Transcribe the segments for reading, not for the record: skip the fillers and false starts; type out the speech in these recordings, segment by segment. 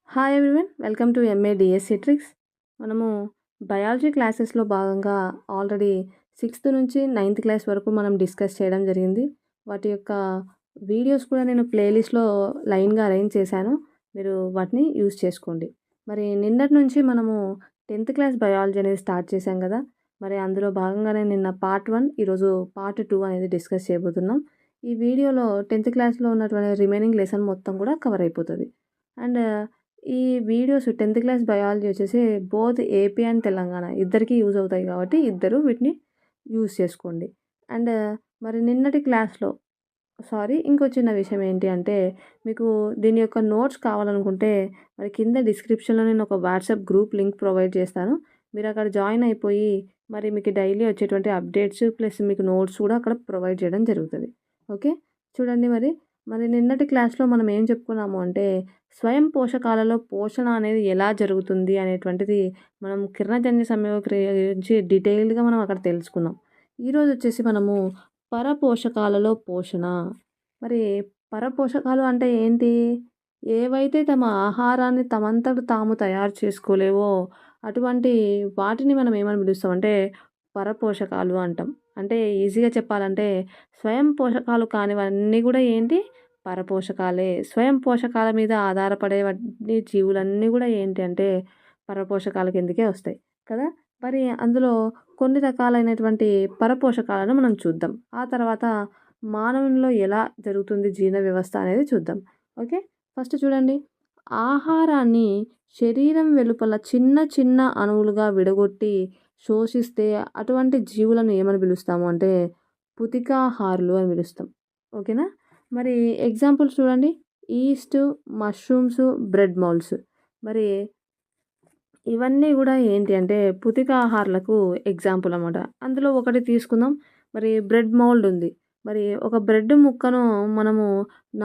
Hi everyone, welcome to MA DSC tricks. మనము biology క్లాసెస్లో భాగంగా ఆల్రెడీ 6th నుంచి 9th క్లాస్ వరకు మనం డిస్కస్ చేయడం జరిగింది. వాటి యొక్క వీడియోస్ కూడా నేను ప్లేలిస్ట్లో లైన్గా అరేంజ్ చేశాను. మీరు వాటిని యూజ్ చేసుకోండి. మరి నిన్నటి నుంచి మనము 10th క్లాస్ బయాలజీ అనేది స్టార్ట్ చేశాం కదా. మరి అందులో భాగంగానే నిన్న పార్ట్ 1, ఈరోజు పార్ట్ 2 అనేది డిస్కస్ చేయబోతున్నాం. ఈ వీడియోలో 10th క్లాస్లో ఉన్నటువంటి రిమైనింగ్ లెసన్ మొత్తం కూడా కవర్ అయిపోతుంది. అండ్ ఈ వీడియోస్ 10th క్లాస్ బయాలజీ వచ్చేసి బోత్ ఏపీ అండ్ తెలంగాణ ఇద్దరికీ యూజ్ అవుతాయి కాబట్టి ఇద్దరు వీటిని యూజ్ చేసుకోండి. అండ్ మరి నిన్నటి క్లాస్లో ఇంకో చిన్న విషయం ఏంటి అంటే, మీకు దీని యొక్క నోట్స్ కావాలనుకుంటే మరి కింద డిస్క్రిప్షన్లో నేను ఒక వాట్సాప్ గ్రూప్ లింక్ ప్రొవైడ్ చేస్తాను. మీరు అక్కడ జాయిన్ అయిపోయి మరి మీకు డైలీ వచ్చేటువంటి అప్డేట్స్ ప్లస్ మీకు నోట్స్ కూడా అక్కడ ప్రొవైడ్ చేయడం జరుగుతుంది. ఓకే, చూడండి. మరి నిన్నటి క్లాస్లో మనం ఏం చెప్పుకున్నాము అంటే, స్వయం పోషకాలలో పోషణ అనేది ఎలా జరుగుతుంది అనేటువంటిది మనం కిరణజన్య సంయోగక్రియ గురించి డీటెయిల్డ్గా మనం అక్కడ తెలుసుకున్నాం. ఈరోజు వచ్చేసి మనము పరపోషకాలలో పోషణ. మరి పరపోషకాలు అంటే ఏంటి? ఏవైతే తమ ఆహారాన్ని తమంతట తాము తయారు చేసుకోలేవో అటువంటి వాటిని మనం ఏమని పిలుస్తామంటే పరపోషకాలు అంటాం. అంటే ఈజీగా చెప్పాలంటే స్వయం పోషకాలు కానివన్నీ కూడా ఏంటి? పరపోషకాలే. స్వయం పోషకాల మీద ఆధారపడేవన్నీ జీవులన్నీ కూడా ఏంటి అంటే పరపోషకాల కిందకే వస్తాయి కదా. మరి అందులో కొన్ని రకాలైనటువంటి పరపోషకాలను మనం చూద్దాం. ఆ తర్వాత మానవునిలో ఎలా జరుగుతుంది జీర్ణ వ్యవస్థ అనేది చూద్దాం. ఓకే, ఫస్ట్ చూడండి. ఆహారాన్ని శరీరం వెలుపల చిన్న చిన్న అణువులుగా విడగొట్టి శోషిస్తే అటువంటి జీవులను ఏమని పిలుస్తాము అంటే పుతికాహారులు అని పిలుస్తాం. ఓకేనా. మరి ఎగ్జాంపుల్స్ చూడండి. East, mushrooms, bread moulds. మరి ఇవన్నీ కూడా ఏంటి అంటే పుతికాహారులకు ఎగ్జాంపుల్ అన్నమాట. అందులో ఒకటి తీసుకుందాం. మరి బ్రెడ్ మౌల్డ్ ఉంది. మరి ఒక బ్రెడ్ ముక్కను మనము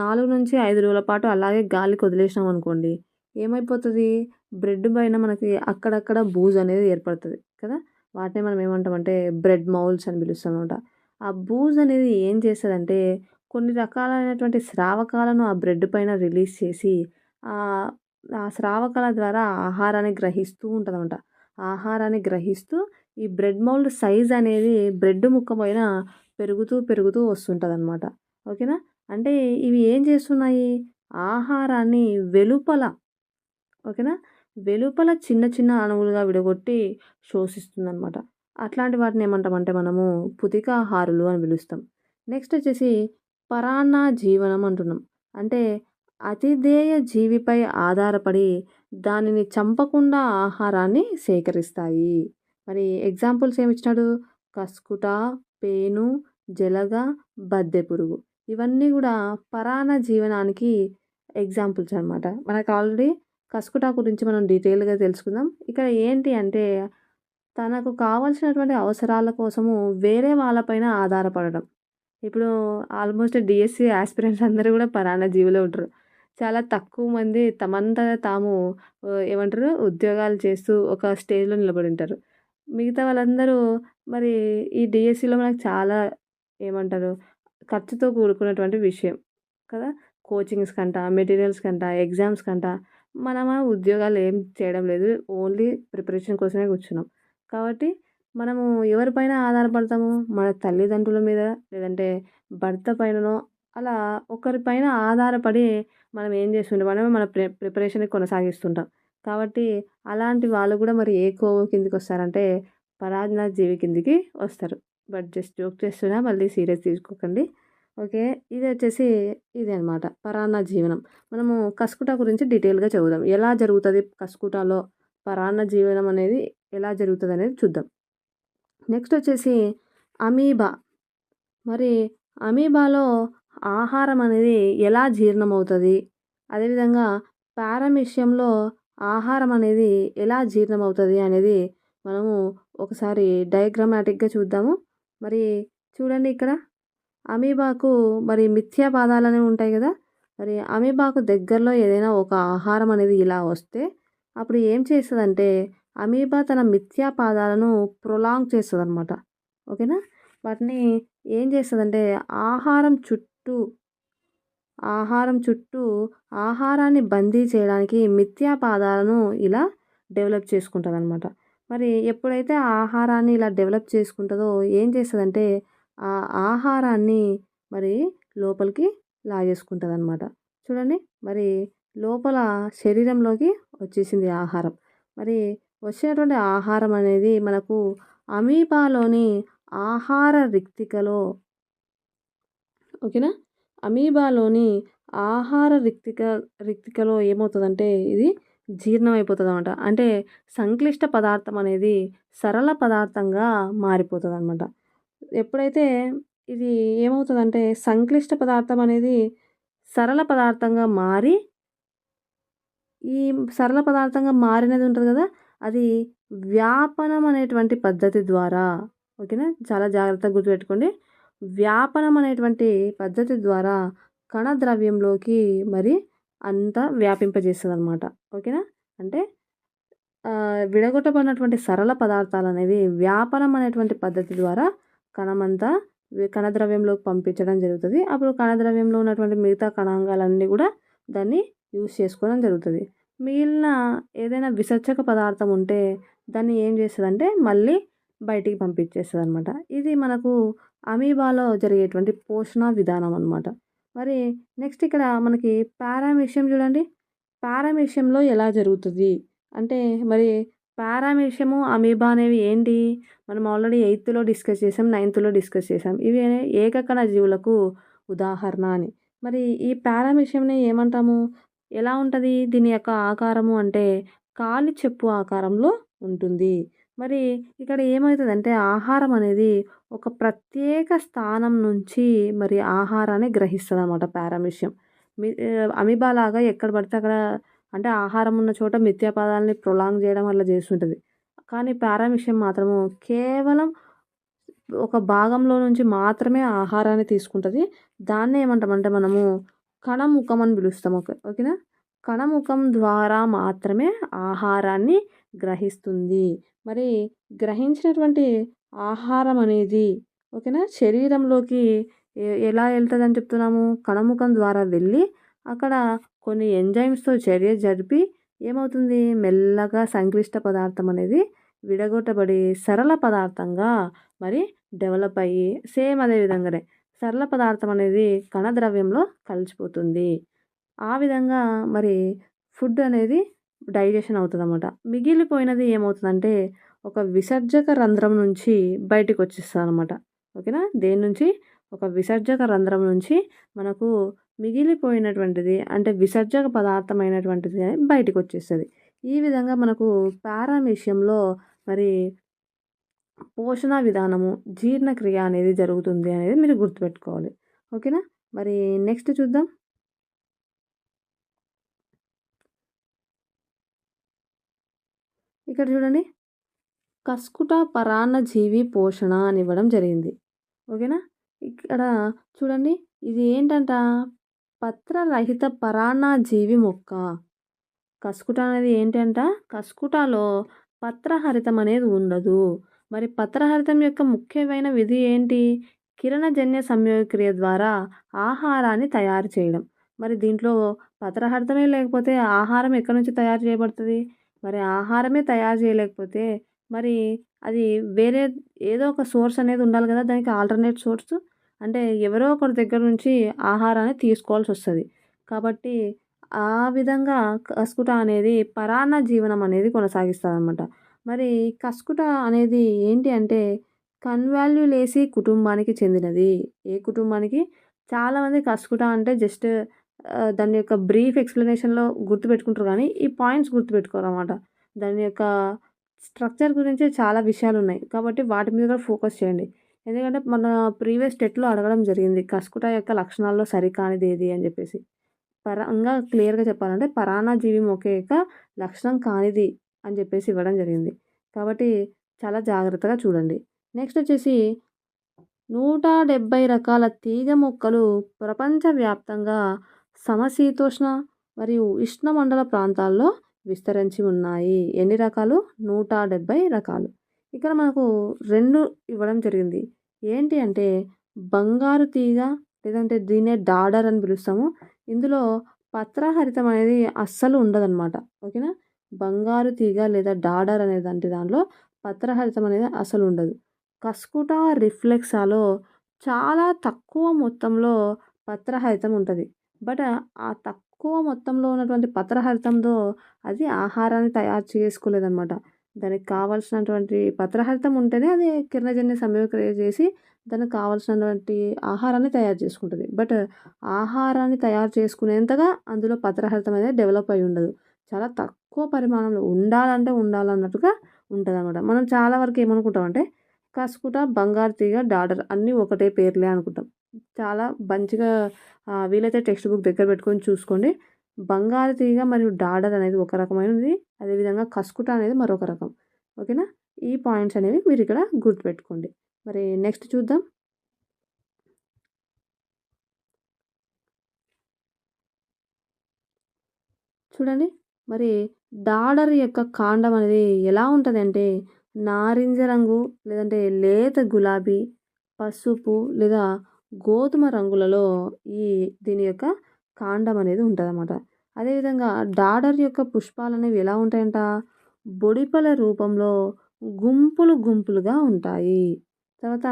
4 నుంచి 5 రోజుల పాటు అలాగే గాలికి వదిలేసినాం అనుకోండి, ఏమైపోతుంది? బ్రెడ్ పైన మనకి అక్కడక్కడ బూజు అనేది ఏర్పడుతుంది కదా. వాటిని మనం ఏమంటామంటే బ్రెడ్ మౌల్స్ అని పిలుస్తాం అనమాట. ఆ బూజు అనేది ఏం చేస్తుందంటే కొన్ని రకాలైనటువంటి స్రావకాలను ఆ బ్రెడ్ పైన రిలీజ్ చేసి ఆ ఆ స్రావకాల ద్వారా ఆహారాన్ని గ్రహిస్తూ ఉంటుందన్నమాట. ఆహారాన్ని గ్రహిస్తూ ఈ బ్రెడ్ మౌల్డ్ సైజ్ అనేది బ్రెడ్ ముక్క పైన పెరుగుతూ పెరుగుతూ వస్తుంటుందన్నమాట. ఓకేనా. అంటే ఇవి ఏం చేస్తున్నాయి? ఆహారాన్ని వెలుపల, ఓకేనా, వెలుపల చిన్న చిన్న అణువులుగా విడగొట్టి శోషిస్తుందన్నమాట. అట్లాంటి వాటిని ఏమంటామంటే మనము పుతికాహారులు అని పిలుస్తాం. నెక్స్ట్ వచ్చేసి పరాన్న జీవనం అంటున్నాం. అంటే అతిధేయ జీవిపై ఆధారపడి దానిని చంపకుండా ఆహారాన్ని సేకరిస్తాయి. మరి ఎగ్జాంపుల్స్ ఏమిచ్చినాడు? కస్కుట, పేను, జలగ, బద్దె పురుగు. ఇవన్నీ కూడా పరాన్న జీవనానికి ఎగ్జాంపుల్స్ అనమాట. మనకు ఆల్రెడీ కస్కుట గురించి మనం డీటెయిల్గా తెలుసుకుందాం. ఇక్కడ ఏంటి అంటే తనకు కావాల్సినటువంటి అవసరాల కోసము వేరే వాళ్ళపైన ఆధారపడడం. ఇప్పుడు ఆల్మోస్ట్ డిఎస్సి ఆస్పిరెంట్స్ అందరూ కూడా పరాన్న జీవులే ఉంటారు. చాలా తక్కువ మంది తమంతట తాము ఏమంటారు ఉద్యోగాలు చేస్తూ ఒక స్టేజ్లో నిలబడి ఉంటారు. మిగతా వాళ్ళందరూ మరి ఈ డిఎస్సిలో మనకు చాలా ఏమంటారు ఖర్చుతో కూడుకున్నటువంటి విషయం కదా. కోచింగ్స్ కంట, మెటీరియల్స్ కంట, ఎగ్జామ్స్ కంట మనమా ఉద్యోగాలు ఏం చేయడం లేదు. ఓన్లీ ప్రిపరేషన్ కోసమే కూర్చున్నాం. కాబట్టి మనము ఎవరిపైన ఆధారపడతాము? మన తల్లిదండ్రుల మీద, లేదంటే భర్త పైననో అలా ఒకరిపైన ఆధారపడి మనం ఏం చేస్తుంటాం? మనమే మన ప్రిపరేషన్ని కొనసాగిస్తుంటాం. కాబట్టి అలాంటి వాళ్ళు కూడా మరి ఏ కోవ కిందకి వస్తారంటే పరాన్న జీవి కిందికి వస్తారు. బట్ జస్ట్ జోక్ చేస్తున్నా, మళ్ళీ సీరియస్ తీసుకోకండి. ఓకే, ఇది వచ్చేసి ఇది అనమాట పరాన్న జీవనం. మనము కస్కుట గురించి డీటెయిల్గా చదువుదాం. ఎలా జరుగుతుంది కస్కుటలో పరాన్న జీవనం అనేది ఎలా జరుగుతుంది అనేది చూద్దాం. నెక్స్ట్ వచ్చేసి అమీబా. మరి అమీబాలో ఆహారం అనేది ఎలా జీర్ణమవుతుంది? అదేవిధంగా పారామిషియంలో ఆహారం అనేది ఎలా జీర్ణమవుతుంది అనేది మనము ఒకసారి డయాగ్రామాటిక్గా చూద్దాము. మరి చూడండి, ఇక్కడ అమీబాకు మరి మిథ్యా పాదాలు అనేవి ఉంటాయి కదా. మరి అమీబాకు దగ్గరలో ఏదైనా ఒక ఆహారం అనేది ఇలా వస్తే అప్పుడు ఏం చేస్తుందంటే అమీబా తన మిథ్యా పాదాలను ప్రొలాంగ్ చేస్తుంది అనమాట. ఓకేనా. వాటిని ఏం చేస్తుందంటే ఆహారం చుట్టూ ఆహారం చుట్టూ ఆహారాన్ని బందీ చేయడానికి మిథ్యా పాదాలను ఇలా డెవలప్ చేసుకుంటుందన్నమాట. మరి ఎప్పుడైతే ఆ ఆహారాన్ని ఇలా డెవలప్ చేసుకుంటుందో ఏం చేస్తదంటే ఆ ఆహారాన్ని మరి లోపలికి లాగేసుకుంటదనమాట. చూడండి మరి లోపల శరీరంలోకి వచ్చేసింది ఆహారం. మరి వచ్చినటువంటి ఆహారం అనేది మనకు అమీబాలోని ఆహార రిక్తికలో ఓకేనా? అమీబాలోని ఆహార రిక్తికలో ఏమవుతదంటే ఇది జీర్ణమైపోతదనమాట. అంటే సంక్లిష్ట పదార్థం అనేది సరళ పదార్థంగా మారిపోతదనమాట. ఎప్పుడైతే ఇది ఏమవుతదంటే సంక్లిష్ట పదార్థం అనేది సరళ పదార్థంగా మారి ఈ సరళ పదార్థంగా మారినది ఉంటది కదా! అది వ్యాపనం అనేటువంటి పద్ధతి ద్వారా ఓకేనా? చాలా జాగ్రత్తగా గుర్తుపెట్టుకోండి. వ్యాపనం అనేటువంటి పద్ధతి ద్వారా కణద్రవ్యంలోకి మరి అంతా వ్యాపింపజేస్తదనమాట. ఓకేనా? అంటే విడగొట్టబడినటువంటి సరళ పదార్థాలనేవి వ్యాపనం అనేటువంటి పద్ధతి ద్వారా కణమంతా కణద్రవ్యంలోకి పంపించడం జరుగుతది. అప్పుడు కణద్రవ్యంలో ఉన్నటువంటి మిగతా కణాంగాలన్నీ కూడా దాన్ని యూజ్ చేసుకోవడం జరుగుతది. మిగిలిన ఏదైనా విసర్జక పదార్థం ఉంటే దాన్ని ఏం చేస్తదంటే మళ్ళీ బయటికి పంపించేస్తదనమాట. ఇది మనకు అమీబాలో జరిగేటువంటి పోషణ విధానం అనమాట. మరి నెక్స్ట్ ఇక్కడ మనకి పారామీషియం చూడండి. పారామీషియంలో ఎలా జరుగుతది అంటే మరి పారామీషియము, అమీబా అనేవి ఏంటి? మనం ఆల్రెడీ 8థ్‌లో డిస్కస్ చేసాం. 9థ్‌లో డిస్కస్ చేసాం. ఇవి ఏకకణ జీవులకు ఉదాహరణ అని. మరి ఈ పారామీషియంని ఏమంటాము? ఎలా ఉంటది? దీని యొక్క ఆకారము అంటే కాలి చెప్పు ఆకారంలో ఉంటుంది. మరి ఇక్కడ ఏమైతదంటే ఆహారం అనేది ఒక ప్రత్యేక స్థానం నుంచి మరి ఆహారాన్ని గ్రహిస్తదనమాట పారామీషియం. అమీబా లాగా ఎక్కడ పడితే అక్కడ అంటే ఆహారం ఉన్న చోట మిథ్యా పదాలని ప్రొలాంగ్ చేయడం అట్లా చేస్తుంటది. కానీ పారామీషియం మాత్రము కేవలం ఒక భాగంలో నుంచి మాత్రమే ఆహారాన్ని తీసుకుంటది. దాన్నే ఏమంటామంటే మనము కణముఖం అని పిలుస్తాం. ఓకేనా? కణముఖం ద్వారా మాత్రమే ఆహారాన్ని గ్రహిస్తుంది. మరి గ్రహించినటువంటి ఆహారం అనేది ఓకేనా? శరీరంలోకి ఎలా వెళ్తదని చెప్తున్నాము? కణముఖం ద్వారా వెళ్ళి అక్కడ కొన్ని ఎంజైమ్స్‌తో చర్య జరిపి ఏమవుతుంది? మెల్లగా సంక్లిష్ట పదార్థం అనేది విడగొట్టబడి సరళ పదార్థంగా మరి డెవలప్ అయ్యి సేమ్ అదే విధంగానే సరళ పదార్థం అనేది కణద్రవ్యంలో కలిసిపోతుంది. ఆ విధంగా మరి ఫుడ్ అనేది డైజెషన్ అవుతదనమాట. మిగిలిపోయినది ఏమవుతదంటే ఒక విసర్జక రంధ్రం నుంచి బయటికొచ్చేస్తదనమాట. ఓకేనా? దేని నుంచి? ఒక విసర్జక రంధ్రం నుంచి మనకు మిగిలిపోయినటువంటిది అంటే విసర్జక పదార్థమైనటువంటిది బయటికొచ్చేస్తది. ఈ విధంగా మనకు పారామీషియంలో మరి పోషణ విధానము, జీర్ణక్రియ అనేది జరుగుతుంది అనేది మీరు గుర్తుపెట్టుకోవాలి. ఓకేనా? మరి నెక్స్ట్ చూద్దాం. ఇక్కడ చూడండి. కస్కుట పరాన్నజీవి పోషణ అని ఇవ్వడం జరిగింది. ఓకేనా? ఇక్కడ చూడండి. ఇది ఏంటంట పత్రరహిత పరాన్నజీవి మొక్క. కస్కుట అనేది ఏంటంట? కస్కుటలో పత్రహరితం అనేది ఉండదు. మరి పత్రహరితం యొక్క ముఖ్యమైన విధి ఏంటి? కిరణజన్య సంయోగక్రియ ద్వారా ఆహారాన్ని తయారు చేయడం. మరి దీంట్లో పత్రహరితమే లేకపోతే ఆహారం ఎక్కడి నుంచి తయారు చేయబడుతది? మరి ఆహారమే తయారు చేయలేకపోతే మరి అది వేరే ఏదో ఒక సోర్స్ అనేది ఉండాలి కదా! దానికి ఆల్టర్‌నేట్ సోర్స్. అంటే ఎవరో ఒకరి దగ్గర నుంచి ఆహారాన్ని తీసుకోవాల్సొస్తది. కాబట్టి ఆ విధంగా కస్కుట అనేది పరాన్న జీవనం అనేది కొనసాగిస్తదనమాట. మరి కస్కుట అనేది ఏంటి అంటే కన్వాల్యులేసి కుటుంబానికి చెందినది. ఏ కుటుంబానికి? చాలామంది కస్కుట అంటే జస్ట్ దాని యొక్క బ్రీఫ్ ఎక్స్‌ప్లనేషన్‌లో గుర్తుపెట్టుకుంటారు గానీ, ఈ పాయింట్స్ గుర్తుపెట్టుకోరనమాట. దాని యొక్క స్ట్రక్చర్ గురించి చాలా విషయాలున్నాయి. కాబట్టి వాటి మీద కూడా ఫోకస్ చేయండి. ఎందుకంటే మన ప్రీవియస్ టెట్‌లో అడగడం జరిగింది. కస్కుట యొక్క లక్షణాల్లో సరికానిదేది అని జెప్పేసి. ఇంకా క్లియర్‌గా చెప్పాలంటే పరాన్నజీవి మొక్క యొక్క లక్షణం కానిది అని చెప్పేసి ఇవ్వడం జరిగింది. కాబట్టి చాలా జాగ్రత్తగా చూడండి. నెక్స్ట్ వచ్చేసి 170 రకాల తీగ మొక్కలు ప్రపంచవ్యాప్తంగా సమశీతోష్ణ మరియు ఉష్ణమండల ప్రాంతాల్లో విస్తరించి ఉన్నాయి. ఎన్ని రకాలు? 170 రకాలు. ఇక్కడ మనకు 2 ఇవ్వడం జరిగింది. ఏంటి అంటే బంగారు తీగ లేదంటే దీన్నే డాడర్ అని పిలుస్తాము. ఇందులో పత్రహరితం అనేది అస్సలు ఉండదనమాట. ఓకేనా. బంగారు తీగ లేదా డాడర్ అనే దాంట్లో పత్రహరితం అనేది అసలు ఉండదు. కస్కుటా రిఫ్లెక్సాలో చాలా తక్కువ మొత్తంలో పత్రహరితం ఉంటది. బట్ ఆ తక్కువ మొత్తంలో ఉన్నటువంటి పత్రహరితంతో అది ఆహారాన్ని తయారు చేసుకోలేదనమాట. దానికి కావాల్సినటువంటి పత్రహరితం ఉంటేనే అది కిరణజన్య సంయోగక్రియ చేసి దానికి కావాల్సినటువంటి ఆహారాన్ని తయారు చేసుకుంటది. బట్ ఆహారాన్ని తయారు చేసుకునేంతగా అందులో పత్రహరితం అనేది డెవలప్ అయ్యి ఉండదు. చాలా తక్కువ పరిమాణంలో ఉండాలంటే ఉండాలన్నట్టుగా ఉంటదనమాట. మనం చాలా వరకు ఏమనుకుంటామంటే కస్కుట, బంగారు తీగ, డాడర్ అన్నీ ఒకటే పేర్లే అనుకుంటాం. చాలా మంచిగా వీలైతే టెక్స్ట్ బుక్ దగ్గర పెట్టుకొని చూసుకోండి. బంగారు తీగ మరియు డాడర్ అనేది ఒక రకమైనది. అదేవిధంగా కస్కుట అనేది మరొక రకం. ఓకేనా. ఈ పాయింట్స్ అనేవి మీరు ఇక్కడ గుర్తుపెట్టుకోండి. మరి నెక్స్ట్ చూద్దాం. చూడండి. మరి డాడర్ యొక్క కాండం అనేది ఎలా ఉంటదంటే నారింజ రంగు లేదంటే లేత గులాబీ, పసుపు లేదా గోధుమ రంగులలో ఈ దీని యొక్క కాండం అనేది ఉంటదనమాట. అదేవిధంగా డాడర్ యొక్క పుష్పాలనేవి ఎలా ఉంటాయంట బొడిపల రూపంలో గుంపులు గుంపులుగా ఉంటాయి. తర్వాత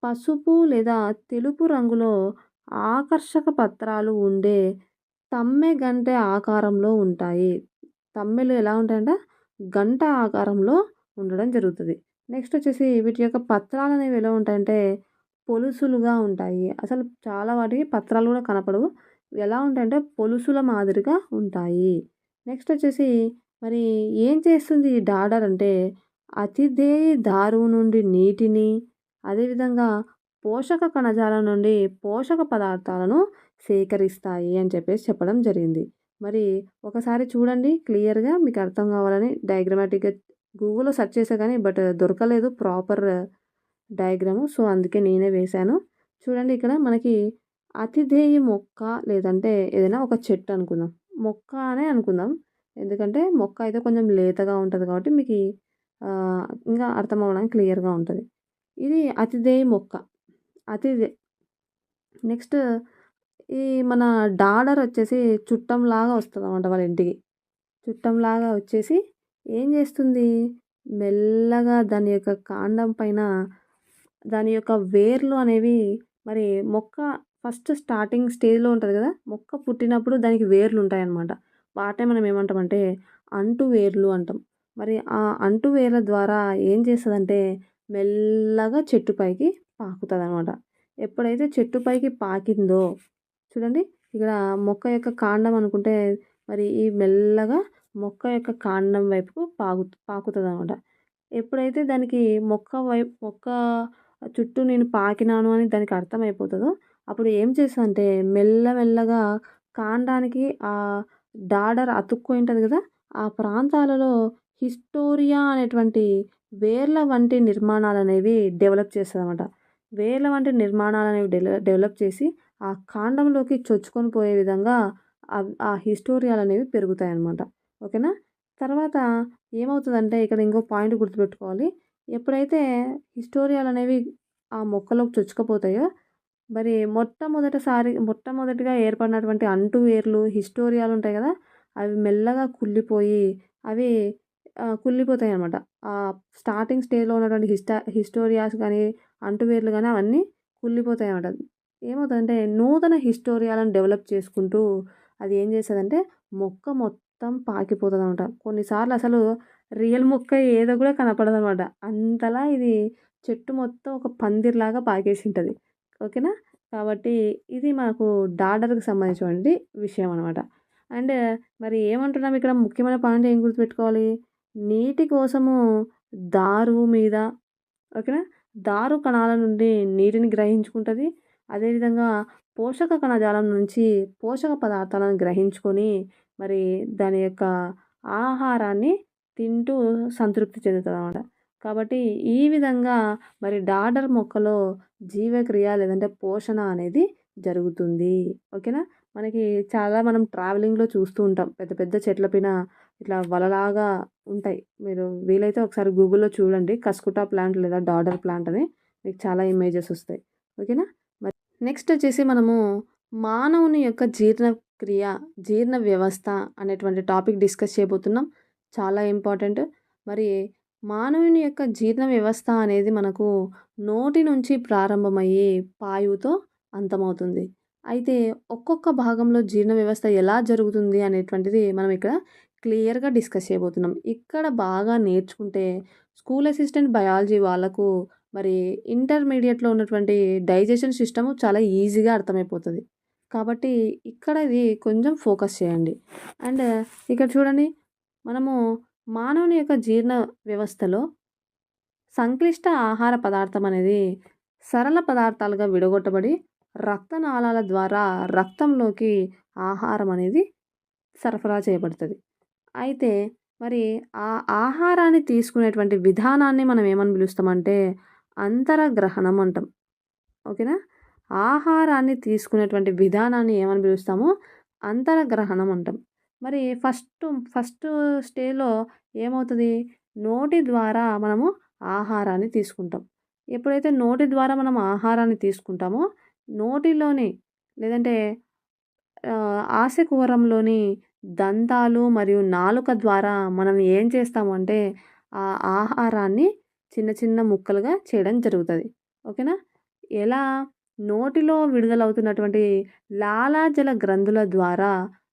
పసుపు లేదా తెలుపు రంగులో ఆకర్షక పత్రాలు ఉండే తమ్మె గంటె ఆకారంలో ఉంటాయి. తమ్మెలు ఎలా ఉంటాయంటే గంట ఆకారంలో ఉండడం జరుగుతది. నెక్స్ట్ వచ్చేసి వీటి యొక్క పత్రాలనేవి ఎలా ఉంటాయంటే పొలుసులుగా ఉంటాయి. అసలు చాలా వాటికి పత్రాలు కూడా కనపడవు. ఎలా ఉంటాయంటే పొలుసుల మాదిరిగా ఉంటాయి. నెక్స్ట్ వచ్చేసి మరి ఏం చేస్తుంది ఈ డాడర్ అంటే అతిధేయ దారువు నుండి నీటిని అదేవిధంగా పోషక కణజాలం నుండి పోషక పదార్థాలను సేకరిస్తాయి అని చెప్పేసి చెప్పడం జరిగింది. మరి ఒకసారి చూడండి క్లియర్‌గా మీకు అర్థం కావాలని డయాగ్రమాటిక్‌గా గూగుల్‌లో సెర్చ్ చేశా కానీ బట్ దొరకలేదు ప్రాపర్ డయాగ్రాము. సో, అందుకే నేనే వేశాను. చూడండి ఇక్కడ మనకి అతిధేయ మొక్క లేదంటే ఏదైనా ఒక చెట్టు అనుకుందాం. మొక్క అనే అనుకుందాం. ఎందుకంటే మొక్క అయితే కొంచెం లేతగా ఉంటది కాబట్టి మీకి ఇంకా అర్థం అవ్వడానికి క్లియర్‌గా ఉంటది. ఇది అతిధేయ మొక్క. అతిథి నెక్స్ట్ ఈ మన డాడర్ వచ్చేసి చుట్టంలాగా వస్తదనమాట వాళ్ళ ఇంటికి. చుట్టంలాగా వచ్చేసి ఏం చేస్తుంది? మెల్లగా దాని యొక్క కాండం పైన దాని యొక్క వేర్లు అనేవి మరి మొక్క ఫస్ట్ స్టార్టింగ్ స్టేజ్‌లో ఉంటది కదా! మొక్క పుట్టినప్పుడు దానికి వేర్లు ఉంటాయన్నమాట. వాటినే మనం ఏమంటామంటే అంటు వేర్లు అంటాం. మరి ఆ అంటు వేర్ల ద్వారా ఏం చేస్తదంటే మెల్లగా చెట్టు పైకి పాకుతదనమాట. ఎప్పుడైతే చెట్టు పైకి పాకిందో చూడండి ఇక్కడ మొక్క యొక్క కాండం అనుకుంటే మరి ఈ మెల్లగా మొక్క యొక్క కాండం వైపుకు పాకుతదనమాట. ఎప్పుడైతే దానికి మొక్క చుట్టూ నేను పాకినాను అని దానికి అర్థమైపోతదో అప్పుడు ఏం చేస్తదంటే మెల్లమెల్లగా కాండానికి డాడర్ అతుక్కొని ఉంటది కదా! ఆ ప్రాంతాలలో హిస్టోరియా అనేటువంటి వేర్ల వంటి నిర్మాణాలనేవి డెవలప్ చేస్తదనమాట. వేర్ల వంటి నిర్మాణాలనేవి డెవలప్ చేసి ఆ కాండంలోకి చొచ్చుకొని పోయే విధంగా ఆ హిస్టోరియాలనేవి పెరుగుతాయన్నమాట. ఓకేనా. తర్వాత ఏమవుతదంటే ఇక్కడ ఇంకో పాయింట్ గుర్తుపెట్టుకోవాలి. ఎప్పుడైతే హిస్టోరియాలనేవి ఆ మొక్కలోకి చొచ్చుకుపోతాయో మరి మొట్టమొదటిగా ఏర్పడినటువంటి అంటువేర్లు హిస్టోరియాలు ఉంటాయి కదా! అవి మెల్లగా కుళ్ళిపోయి అవి కుళ్ళిపోతాయన్నమాట. స్టార్టింగ్ స్టేజ్‌లో ఉన్నటువంటి హిస్టోరియాస్ గానీ, అంటువేర్లు గానీ అవన్నీ కుళ్ళిపోతాయన్నమాట. ఏమవుతదంటే నూతన హిస్టోరియాలను డెవలప్ చేసుకుంటూ అది ఏం చేస్తదంటే మొక్క మొత్తం పాకిపోతదనమాట. కొన్నిసార్లు అసలు రియల్ మొక్క ఏదో కూడా కనపడదనమాట. అంతలా ఇది చెట్టు మొత్తం ఒక పందిరిలాగా పాకేసుంటది. ఓకేనా. కాబట్టి ఇది మనకు డాడర్‌కి సంబంధించినటువంటి విషయం అనమాట. అండ్ మరి ఏమంటున్నాం ఇక్కడ ముఖ్యమైన పాయింట్ ఏం గుర్తుపెట్టుకోవాలి? నీటి కోసము దారువు మీద ఓకేనా. దారు కణాల నుండి నీటిని గ్రహించుకుంటది. అదేవిధంగా పోషక కణజాలం నుంచి పోషక పదార్థాలను గ్రహించుకొని మరి దాని యొక్క ఆహారాన్ని తింటూ సంతృప్తి చెందుతదనమాట. కాబట్టి ఈ విధంగా మరి డాడర్ మొక్కలో జీవక్రియ లేదంటే పోషణ అనేది జరుగుతుంది. ఓకేనా. మనకి చాలా మనం ట్రావెలింగ్‌లో చూస్తూ ఉంటాం. పెద్ద పెద్ద చెట్ల పైన ఇట్లా వలలాగా ఉంటాయి. మీరు వీలైతే ఒకసారి గూగుల్‌లో చూడండి. కస్కుటా ప్లాంట్ లేదా డాడర్ ప్లాంట్ అని మీకు చాలా ఇమేజెస్ వస్తాయి. ఓకేనా. మరి నెక్స్ట్ వచ్చేసి మనము మానవుని యొక్క జీర్ణక్రియ, జీర్ణ వ్యవస్థ అనేటువంటి టాపిక్ డిస్కస్ చేయబోతున్నాం. చాలా ఇంపార్టెంట్. మరి మానవుని యొక్క జీర్ణ వ్యవస్థ అనేది మనకు నోటి నుంచి ప్రారంభమయ్యి పాయువుతో అంతమవుతుంది. అయితే ఒక్కొక్క భాగంలో జీర్ణ వ్యవస్థ ఎలా జరుగుతుంది అనేటువంటిది మనం ఇక్కడ క్లియర్‌గా డిస్కస్ చేయబోతున్నాం. ఇక్కడ బాగా నేర్చుకుంటే స్కూల్ అసిస్టెంట్ బయాలజీ వాళ్ళకు మరి ఇంటర్మీడియేట్‌లో ఉన్నటువంటి డైజెషన్ సిస్టము చాలా ఈజీగా అర్థమైపోతది. కాబట్టి ఇక్కడ ఇది కొంచెం ఫోకస్ చేయండి. అండ్ ఇక్కడ చూడండి, మనము మానవుని యొక్క జీర్ణ వ్యవస్థలో సంక్లిష్ట ఆహార పదార్థం అనేది సరళ పదార్థాలుగా విడగొట్టబడి రక్తనాళాల ద్వారా రక్తంలోకి ఆహారం అనేది సరఫరా చేయబడుతుంది. అయితే మరి ఆ ఆహారాన్ని తీసుకునేటువంటి విధానాన్ని మనం ఏమని పిలుస్తామంటే అంతరగ్రహణం అంటాం. ఓకేనా? ఆహారాన్ని తీసుకునేటువంటి విధానాన్ని ఏమని పిలుస్తాము? అంతరగ్రహణం అంటాం. మరి ఫస్ట్ స్టేజ్‌లో ఏమవుతది? నోటి ద్వారా మనము ఆహారాన్ని తీసుకుంటాం. ఎప్పుడైతే నోటి ద్వారా మనం ఆహారాన్ని తీసుకుంటామో, నోటిలోని లేదంటే ఆశకుహరంలోని దంతాలు మరియు నాలుక ద్వారా మనం ఏం చేస్తామంటే, ఆ ఆహారాన్ని చిన్న చిన్న ముక్కలుగా చేయడం జరుగుతది. ఓకేనా? ఎలా? నోటిలో విడుదలవుతున్నటువంటి లాలాజల గ్రంథుల ద్వారా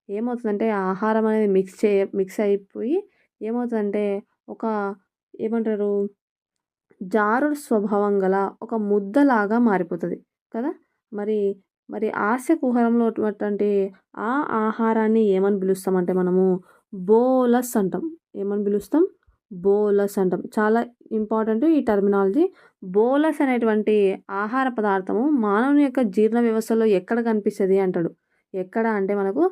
ఏమవుతుందంటే ఆహారం అనేది మిక్స్ అయిపోయి ఏమవుతుందంటే ఒక ఏమంటారు? జారుడు స్వభావం గల ఒక ముద్దలాగా మారిపోతది కదా! మరి, మరి ఆస్య కుహరంలో ఉన్నటువంటి ఆ ఆహారాన్ని ఏమని పిలుస్తామంటే మనము బోలస్ అంటాం. ఏమని పిలుస్తాం? బోలస్ అంటాం. చాలా ఇంపార్టెంట్ ఈ టర్మినాలజీ. బోలస్ అనేటువంటి ఆహార పదార్థము మానవుని యొక్క జీర్ణ వ్యవస్థలో ఎక్కడ కనిపిస్తది అంటాడు. ఎక్కడ అంటే మనకు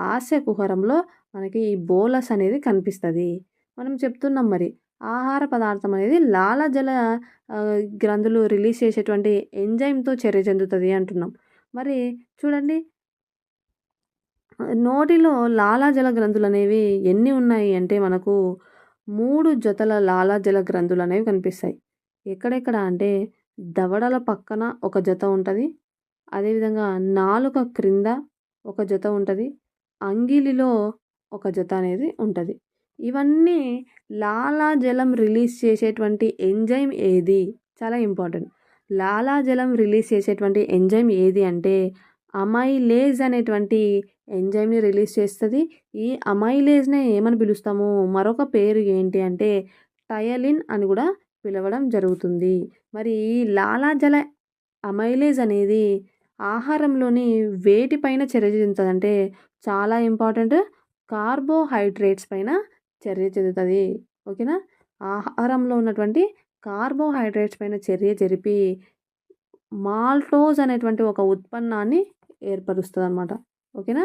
ఆస్య కుహరంలో మనకి ఈ బోలస్ అనేది కనిపిస్తది. మనం చెప్తున్నాం మరి. ఆహార పదార్థం అనేది లాలాజల గ్రంథులు రిలీజ్ చేసేటువంటి ఎంజైమ్‌తో చర్య చెందుతది అంటున్నాం. మరి చూడండి, నోటిలో లాలాజల గ్రంథులనేవి ఎన్ని ఉన్నాయి అంటే మనకు 3 జతల లాలాజల గ్రంథులనేవి కనిపిస్తాయి. ఎక్కడెక్కడ అంటే దవడల పక్కన ఒక జత ఉంటది. అదేవిధంగా నాలుక క్రింద ఒక జత ఉంటది. అంగిలిలో ఒక జత అనేది ఉంటది. ఇవన్నీ లాలాజలం రిలీజ్ చేసేటువంటి ఎంజైమ్ ఏది? చాలా ఇంపార్టెంట్. లాలాజలం రిలీజ్ చేసేటువంటి ఎంజైమ్ ఏది అంటే అమైలేజ్ అనేటువంటి ఎంజైమ్‌ని రిలీజ్ చేస్తది. ఈ అమైలేజ్‌నే ఏమని పిలుస్తాము? మరొక పేరు ఏంటి అంటే టయలిన్ అని కూడా పిలవడం జరుగుతుంది. మరి ఈ లాలాజల అమైలేజ్ అనేది ఆహారంలోని వేటిపైన చర్య చెందుతదంటే చాలా ఇంపార్టెంట్, కార్బోహైడ్రేట్స్ పైన చర్య చెందుతది. ఓకేనా? ఆహారంలో ఉన్నటువంటి కార్బోహైడ్రేట్స్ పైన చర్య జరిపి మాల్టోజ్ అనేటువంటి ఒక ఉత్పన్నాన్ని ఏర్పరుస్తదనమాట. ఓకేనా?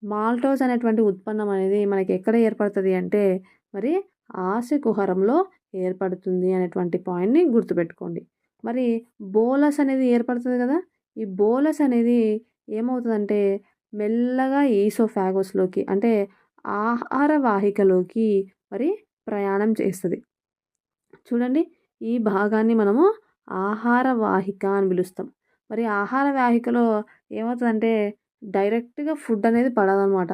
మాల్టోజ్ అనేటువంటి ఉత్పన్నం అనేది మనకి ఎక్కడ ఏర్పడుతది అంటే మరి ఆస్య కుహరంలో ఏర్పడుతుంది అనేటువంటి పాయింట్‌ని గుర్తుపెట్టుకోండి. మరి బోలస్ అనేది ఏర్పడుతది కదా! ఈ బోలస్ అనేది ఏమవుతదంటే మెల్లగా ఈసోఫాగస్‌లోకి అంటే ఆహార వాహికలోకి మరి ప్రయాణం చేస్తది. చూడండి, ఈ భాగాన్ని మనము ఆహార వాహిక అని పిలుస్తాం. మరి ఆహార వాహికలో ఏమవుతదంటే డైరెక్ట్‌గా ఫుడ్ అనేది పడదనమాట.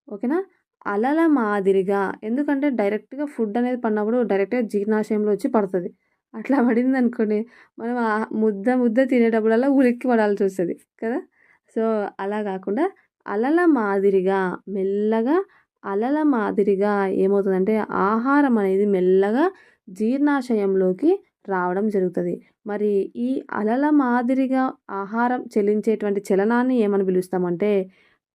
ఓకేనా? అలల మాదిరిగా, ఎందుకంటే డైరెక్ట్‌గా ఫుడ్ అనేది పడినప్పుడు డైరెక్ట్‌గా జీర్ణాశయంలో వచ్చి పడతది. అట్లా పడిందనుకోండి, మనం ముద్ద ముద్ద తినేటప్పుడల్లా ఉలిక్కి పడాల్సొస్తది కదా! సో, అలా గాకుండా అలల మాదిరిగా మెల్లగా అలల మాదిరిగా ఏమవుతదంటే ఆహారం అనేది మెల్లగా జీర్ణాశయంలోకి రావడం జరుగుతది. మరి ఈ అలల మాదిరిగా ఆహారం చెలించేటువంటి చలనాన్ని ఏమని పిలుస్తామంటే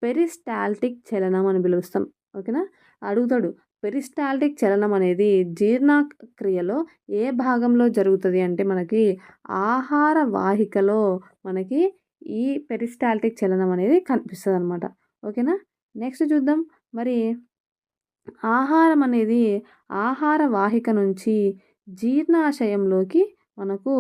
పెరిస్టాల్టిక్ చలనం అని పిలుస్తాం. ఓకేనా? అడుగుతాడు. పెరిస్టాల్టిక్ చలనం అనేది జీర్ణక్రియలో ఏ భాగంలో జరుగుతది అంటే మనకి ఆహార వాహికలో మనకి ఈ పెరిస్టాల్టిక్ చలనం అనేది కనిపిస్తదనమాట. ఓకేనా? నెక్స్ట్ చూద్దాం. మరి ఆహారం అనేది ఆహార వాహిక నుంచి జీర్ణాశయంలోకి మనకు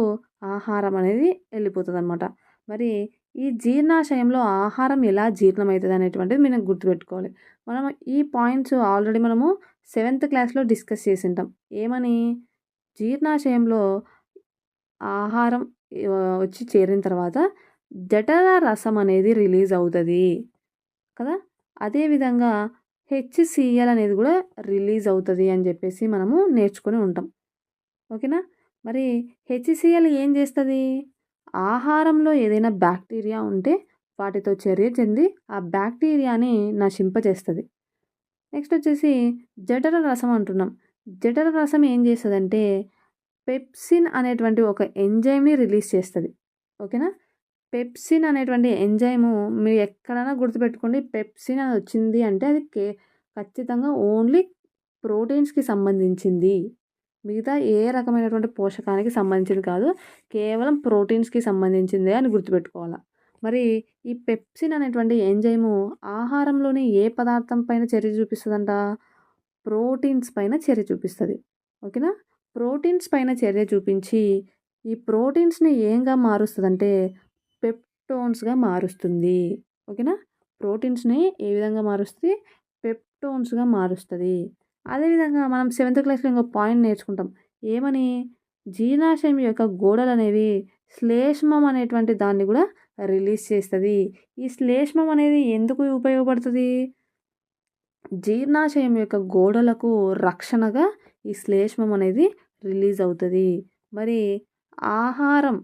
ఆహారం అనేది వెళ్ళిపోతదనమాట. మరి ఈ జీర్ణాశయంలో ఆహారం ఎలా జీర్ణమైతది అనేటువంటిది మనం గుర్తుపెట్టుకోవాలి. మనం ఈ పాయింట్స్ ఆల్రెడీ మనము 7th క్లాస్‌లో డిస్కస్ చేసుంటాం. ఏమని? జీర్ణాశయంలో ఆహారం వచ్చి చేరిన తర్వాత జఠర రసం అనేది రిలీజ్ అవుతుంది కదా. అదేవిధంగా హెచ్సిఎల్ అనేది కూడా రిలీజ్ అవుతుంది అని చెప్పేసి మనము నేర్చుకొని ఉంటాం. ఓకేనా. మరి హెచ్సిఎల్ ఏం చేస్తుంది, ఆహారంలో ఏదైనా బ్యాక్టీరియా ఉంటే వాటితో చర్య చెంది ఆ బ్యాక్టీరియాని నశింపజేస్తుంది. నెక్స్ట్ వచ్చేసి జఠర రసం అంటున్నాం. జఠర రసం ఏం చేస్తుందంటే పెప్సిన్ అనేటువంటి ఒక ఎంజైమ్ని రిలీజ్ చేస్తుంది. ఓకేనా. పెప్సిన్ అనేటువంటి ఎంజైము మీరు ఎక్కడైనా గుర్తుపెట్టుకోండి, పెప్సిన్ అని వచ్చింది అంటే అది ఖచ్చితంగా ఓన్లీ ప్రోటీన్స్కి సంబంధించింది, మిగతా ఏ రకమైనటువంటి పోషకానికి సంబంధించింది కాదు, కేవలం ప్రోటీన్స్కి సంబంధించిందే అని గుర్తుపెట్టుకోవాలి. మరి ఈ పెప్సిన్ అనేటువంటి ఎంజైము ఆహారంలోని ఏ పదార్థం పైన చర్య చూపిస్తుందంట, ప్రోటీన్స్ పైన చర్య చూపిస్తుంది. ఓకేనా. ప్రోటీన్స్ పైన చర్య చూపించి ఈ ప్రోటీన్స్ని ఏంగా మారుస్తుందంటే పెప్టోన్స్గా మారుస్తుంది. ఓకేనా. ప్రోటీన్స్ని ఏ విధంగా మారుస్తుంది, పెప్టోన్స్గా మారుస్తుంది. అదేవిధంగా మనం 7th క్లాస్లో ఇంకో పాయింట్ నేర్చుకుంటాం. ఏమని, జీర్ణాశయం యొక్క గోడలు అనేవి శ్లేష్మం అనేటువంటి దాన్ని కూడా రిలీజ్ చేస్తుంది. ఈ శ్లేష్మం అనేది ఎందుకు ఉపయోగపడుతుంది, జీర్ణాశయం యొక్క గోడలకు రక్షణగా ఈ శ్లేష్మం అనేది రిలీజ్ అవుతుంది. మరి ఆహారం,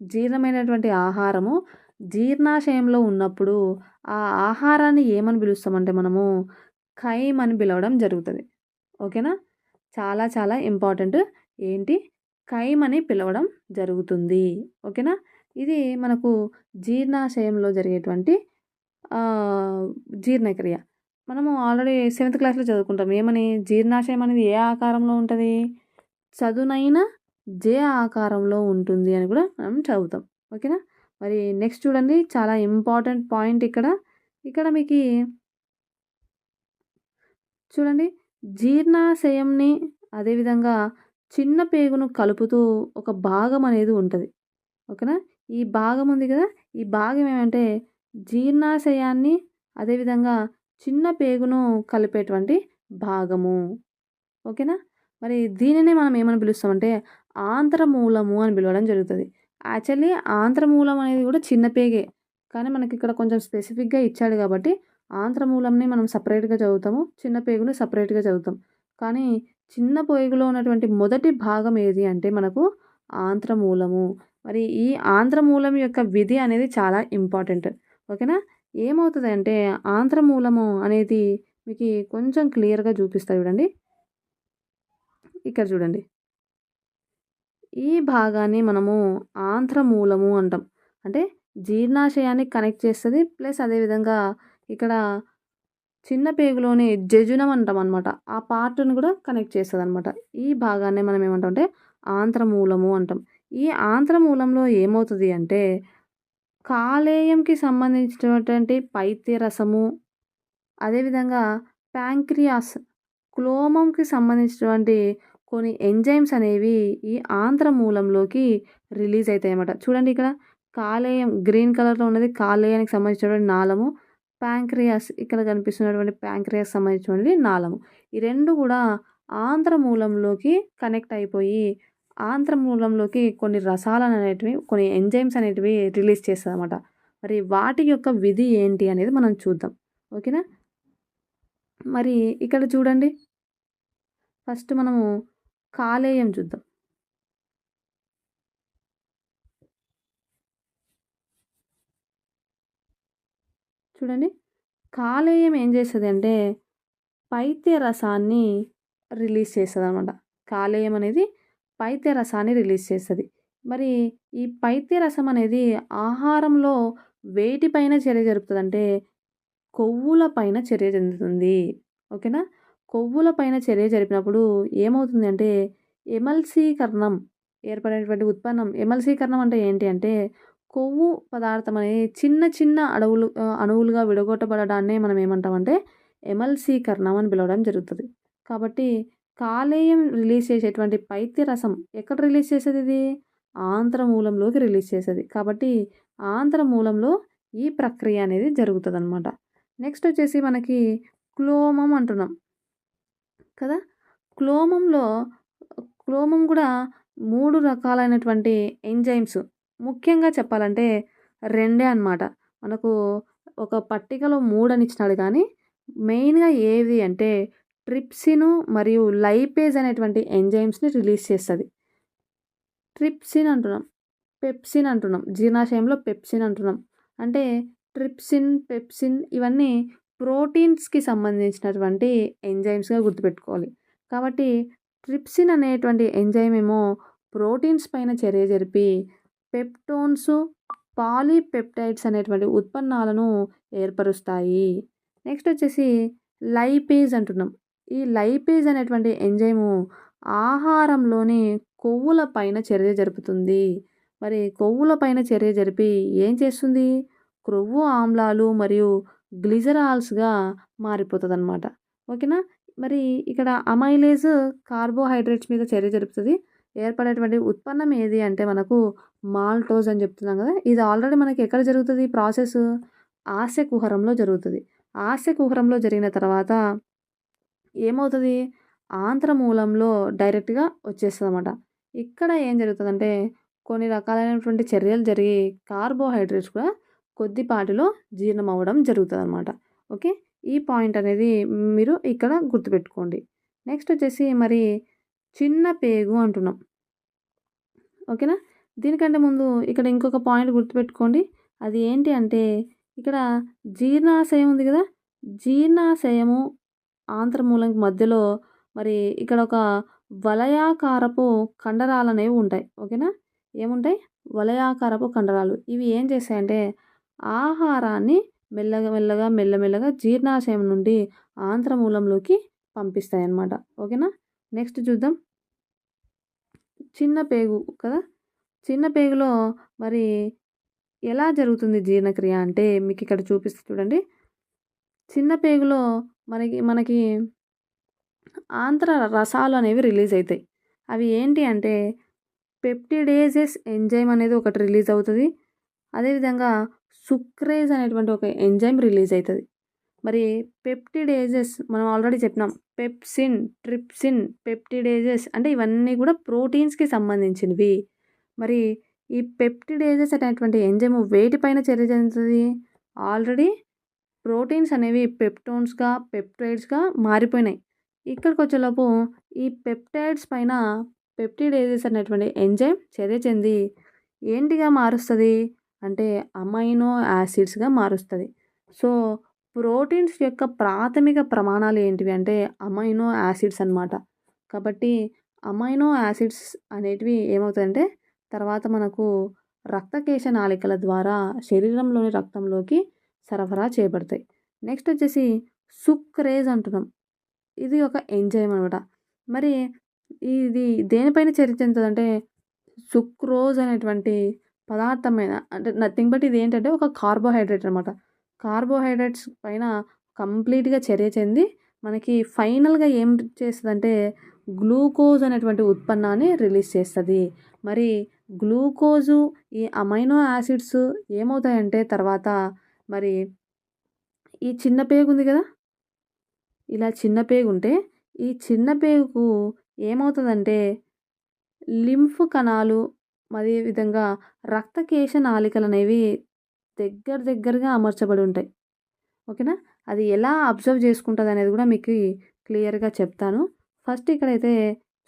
జీర్ణమైనటువంటి ఆహారము జీర్ణాశయంలో ఉన్నప్పుడు ఆ ఆహారాన్ని ఏమని పిలుస్తామంటే మనము ఖైమ్ అని పిలవడం జరుగుతుంది. ఓకేనా. చాలా చాలా ఇంపార్టెంట్, ఏంటి, ఖైమ్ అని పిలవడం జరుగుతుంది. ఓకేనా. ఇది మనకు జీర్ణాశయంలో జరిగేటువంటి జీర్ణక్రియ. మనము ఆల్రెడీ 7th క్లాస్లో చదువుకుంటాం. ఏమని, జీర్ణాశయం అనేది ఏ ఆకారంలో ఉంటుంది, చదునైన జే ఆకారంలో ఉంటుంది అని కూడా మనం చదువుతాం. ఓకేనా. మరి నెక్స్ట్ చూడండి, చాలా ఇంపార్టెంట్ పాయింట్ ఇక్కడ మీకు చూడండి, జీర్ణాశయంని అదేవిధంగా చిన్న పేగును కలుపుతూ ఒక భాగం అనేది ఉంటుంది. ఓకేనా. ఈ భాగం ఉంది కదా, ఈ భాగం ఏమంటే జీర్ణాశయాన్ని అదేవిధంగా చిన్న పేగును కలిపేటువంటి భాగము. ఓకేనా. మరి దీనినే మనం ఏమని పిలుస్తామంటే ఆంత్రమూలము అని పిలవడం జరుగుతుంది. యాక్చువల్లీ ఆంత్రమూలం అనేది కూడా చిన్న పేగే, కానీ మనకి ఇక్కడ కొంచెం స్పెసిఫిక్గా ఇచ్చాడు కాబట్టి ఆంత్రమూలంని మనం సపరేట్గా చదువుతాము, చిన్న పేగుని సపరేట్గా చదువుతాం. కానీ చిన్న పేగులో ఉన్నటువంటి మొదటి భాగం ఏది అంటే మనకు ఆంత్రమూలము. మరి ఈ ఆంత్రమూలం యొక్క విధి అనేది చాలా ఇంపార్టెంట్. ఓకేనా. ఏమవుతుంది అంటే ఆంత్రమూలము అనేది మీకు కొంచెం క్లియర్గా చూపిస్తా చూడండి. ఇక్కడ చూడండి, ఈ భాగాన్ని మనము ఆంత్రమూలము అంటాం. అంటే జీర్ణాశయాన్ని కనెక్ట్ చేస్తుంది, ప్లస్ అదేవిధంగా ఇక్కడ చిన్న పేగులోని జెజునం అంటాం అనమాట, ఆ పార్ట్ని కూడా కనెక్ట్ చేస్తుంది అనమాట. ఈ భాగాన్ని మనం ఏమంటాం అంటే ఆంత్రమూలము అంటాం. ఈ ఆంత్రమూలంలో ఏమవుతుంది అంటే కాలేయంకి సంబంధించినటువంటి పైత్యరసము, అదేవిధంగా ప్యాంక్రియాస్, క్లోమంకి సంబంధించినటువంటి కొన్ని ఎంజైమ్స్ అనేవి ఈ ఆంత్రమూలంలోకి రిలీజ్ అవుతాయి అన్నమాట. చూడండి, ఇక్కడ కాలేయం గ్రీన్ కలర్లో ఉన్నది కాలేయానికి సంబంధించినటువంటి నాళము, ప్యాంక్రియాస్ ఇక్కడ కనిపిస్తున్నటువంటి ప్యాంక్రియాస్ సంబంధించినటువంటి నాళము. ఈ రెండు కూడా ఆంత్రమూలంలోకి కనెక్ట్ అయిపోయి ఆంత్రమూలంలోకి కొన్ని రసాలను అనేటివి, కొన్ని ఎంజైమ్స్ అనేటివి రిలీజ్ చేస్తుంది అన్నమాట. మరి వాటి యొక్క విధి ఏంటి అనేది మనం చూద్దాం. ఓకేనా. మరి ఇక్కడ చూడండి, ఫస్ట్ మనము కాలేయం చూద్దాం. చూడండి, కాలేయం ఏం చేస్తుంది అంటే పైత్య రసాన్ని రిలీజ్ చేస్తుంది అనమాట. కాలేయం అనేది పైత్య రసాన్ని రిలీజ్ చేస్తుంది. మరి ఈ పైత్య రసం అనేది ఆహారంలో వేటిపైన చర్య జరుపుతుందంటే కొవ్వుల పైన చర్య చెందుతుంది. ఓకేనా. కొవ్వుల పైన చర్య జరిపినప్పుడు ఏమవుతుంది అంటే ఎమల్సీకరణం ఏర్పడేటువంటి ఉత్పన్నం. ఎమల్సీకరణం అంటే ఏంటి అంటే కొవ్వు పదార్థం అనేది చిన్న చిన్న అణువులుగా విడగొట్టబడడాన్నే మనం ఏమంటామంటే ఎమల్సీకరణం అని పిలవడం జరుగుతుంది. కాబట్టి కాలేయం రిలీజ్ చేసేటువంటి పైత్య రసం ఎక్కడ రిలీజ్ చేసేది, ఇది ఆంత్రమూలంలోకి రిలీజ్ చేసేది. కాబట్టి ఆంత్రమూలంలో ఈ ప్రక్రియ అనేది జరుగుతుంది అనమాట. నెక్స్ట్ వచ్చేసి మనకి క్లోమం అంటున్నాం కదా. క్లోమం కూడా 3 రకాలైనటువంటి ఎంజైమ్స్, ముఖ్యంగా చెప్పాలంటే రెండే అన్నమాట. మనకు ఒక పట్టికలో 3 అని ఇచ్చినాడు కానీ మెయిన్‌గా ఏవి అంటే ట్రిప్సిన్ మరియు లైపేజ్ అనేటువంటి ఎంజైమ్స్‌ని రిలీజ్ చేస్తది. ట్రిప్సిన్ అంటున్నాం. పెప్సిన్ అంటున్నాం. జీర్ణాశయంలో పెప్సిన్ అంటున్నాం. అంటే ట్రిప్సిన్, పెప్సిన్ ఇవన్నీ ప్రోటీన్స్‌కి సంబంధించినటువంటి ఎంజైమ్స్‌గా గుర్తుపెట్టుకోవాలి. కాబట్టి ట్రిప్సిన్ అనేటువంటి ఎంజైమ్ ఏమో ప్రోటీన్స్ పైన చర్య జరిపి పెప్టోన్స్, పాలీపెప్టైడ్స్ అనేటువంటి ఉత్పన్నాలను ఏర్పరుస్తాయి. నెక్స్ట్ వచ్చేసి లైపేజ్ అంటున్నాం. ఈ లైపేజ్ అనేటువంటి ఎంజైము ఆహారంలోని కొవ్వుల పైన చర్య జరుపుతుంది. మరి కొవ్వుల పైన చర్య జరిపి ఏం చేస్తుంది? క్రొవ్వు ఆమ్లాలు మరియు గ్లిజరాల్స్‌గా మారిపోతదనమాట. ఓకేనా? మరి ఇక్కడ అమైలేజ్ కార్బోహైడ్రేట్స్ మీద చర్య జరుపుతది. ఏర్పడేటువంటి ఉత్పన్నం ఏది అంటే మనకు మాల్టోజ్ అని చెప్తున్నాం కదా! ఇది ఆల్రెడీ మనకి ఎక్కడ జరుగుతది ప్రాసెస్? ఆస్య కుహరంలో జరుగుతది. ఆస్య కుహరంలో జరిగిన తర్వాత ఏమవుతది? ఆంత్రమూలంలో డైరెక్ట్‌గా వచ్చేస్తదనమాట. ఇక్కడ ఏం జరుగుతదంటే కొన్ని రకాలైనటువంటి చర్యలు జరిగి కార్బోహైడ్రేట్స్ కూడా కొద్దిపాటిలో జీర్ణం అవ్వడం జరుగుతదనమాట. ఓకే. ఈ పాయింట్ అనేది మీరు ఇక్కడ గుర్తుపెట్టుకోండి. నెక్స్ట్ వచ్చేసి మరి చిన్న పేగు అంటున్నాం. ఓకేనా? దీనికంటే ముందు ఇక్కడ ఇంకొక పాయింట్ గుర్తుపెట్టుకోండి. అది ఏంటి అంటే ఇక్కడ జీర్ణాశయం ఉంది కదా! జీర్ణాశయము, ఆంత్రమూలంకి మధ్యలో మరి ఇక్కడ ఒక వలయాకారపు కండరాలనేవి ఉంటాయి. ఓకేనా? ఏముంటాయి? వలయాకారపు కండరాలు. ఇవి ఏం చేస్తాయంటే ఆహారాన్ని మెల్లగా జీర్ణాశయం నుండి ఆంత్రమూలంలోకి పంపిస్తాయన్నమాట. ఓకేనా? నెక్స్ట్ చూద్దాం. చిన్న పేగు కదా! చిన్న పేగులో మరి ఎలా జరుగుతుంది జీర్ణక్రియ అంటే మీకిక్కడ చూపిస్తా చూడండి. చిన్న పేగులో మనకి ఆంత్ర రసాలు అనేవి రిలీజ్ అయితాయి. అవి ఏంటి అంటే పెప్టిడేజెస్ ఎంజైమ్ అనేది ఒకటి రిలీజ్ అవుతది. అదేవిధంగా సుక్రేజ్ అనేటువంటి ఒక ఎంజైమ్ రిలీజ్ అయితది. మరి పెప్టిడేజెస్ మనం ఆల్రెడీ చెప్పినాం. పెప్సిన్, ట్రిప్సిన్, పెప్టిడేజెస్ అంటే ఇవన్నీ కూడా ప్రోటీన్స్‌కి సంబంధించినవి. మరి ఈ పెప్టిడేజెస్ అనేటువంటి ఎంజైమ్ వేటిపైన చర్య చెందుతది? ఆల్రెడీ ప్రోటీన్స్ అనేవి పెప్టోన్స్‌గా, పెప్టైడ్స్‌గా మారిపోయినాయి. ఇక్కడికొచ్చేలోపు ఈ పెప్టైడ్స్ పైన పెప్టిడేజెస్ అనేటువంటి ఎంజైమ్ చర్య చెంది ఏంటిగా మారుస్తది? అంటే అమైనో యాసిడ్స్‌గా మారుస్తది. సో, ప్రోటీన్స్ యొక్క ప్రాథమిక ప్రమాణాలు ఏంటివి అంటే అమైనో యాసిడ్స్ అన్నమాట. కాబట్టి అమైనో యాసిడ్స్ అనేటివి ఏమవుతాయంటే తర్వాత మనకు రక్తకేశ నాళికల ద్వారా శరీరంలోని రక్తంలోకి సరఫరా చేయబడతాయి. నెక్స్ట్ వచ్చేసి సుక్రేజ్ అంటున్నాం. ఇది ఒక ఎంజైమ్ అనమాట. మరి ఇది దేనిపైన చర్య చెందుతదంటే సుక్రోజ్ అనేటువంటి పదార్థం మీద అంటే నథింగ్ బట్ ఇది ఏంటంటే ఒక కార్బోహైడ్రేట్ అనమాట. కార్బోహైడ్రేట్స్ పైన కంప్లీట్‌గా చర్య చెంది మనకి ఫైనల్‌గా ఏం చేస్తదంటే గ్లూకోజ్ అనేటువంటి ఉత్పన్నాన్ని రిలీజ్ చేస్తది. మరి గ్లూకోజు, ఈ అమైనో యాసిడ్స్ ఏమవుతాయంటే తర్వాత మరి ఈ చిన్న పేగు ఉంది కదా! ఇలా చిన్న పేగుంటే ఈ చిన్న పేగుకు ఏమవుతదంటే లింఫ్ కణాలు అదే విధంగా రక్తకేశ నాళికలనేవి దగ్గరగా అమర్చబడి ఉంటాయి. ఓకేనా? అది ఎలా అబ్జర్వ్ చేసుకుంటదనేది కూడా మీకు క్లియర్‌గా చెప్తాను. ఫస్ట్ ఇక్కడైతే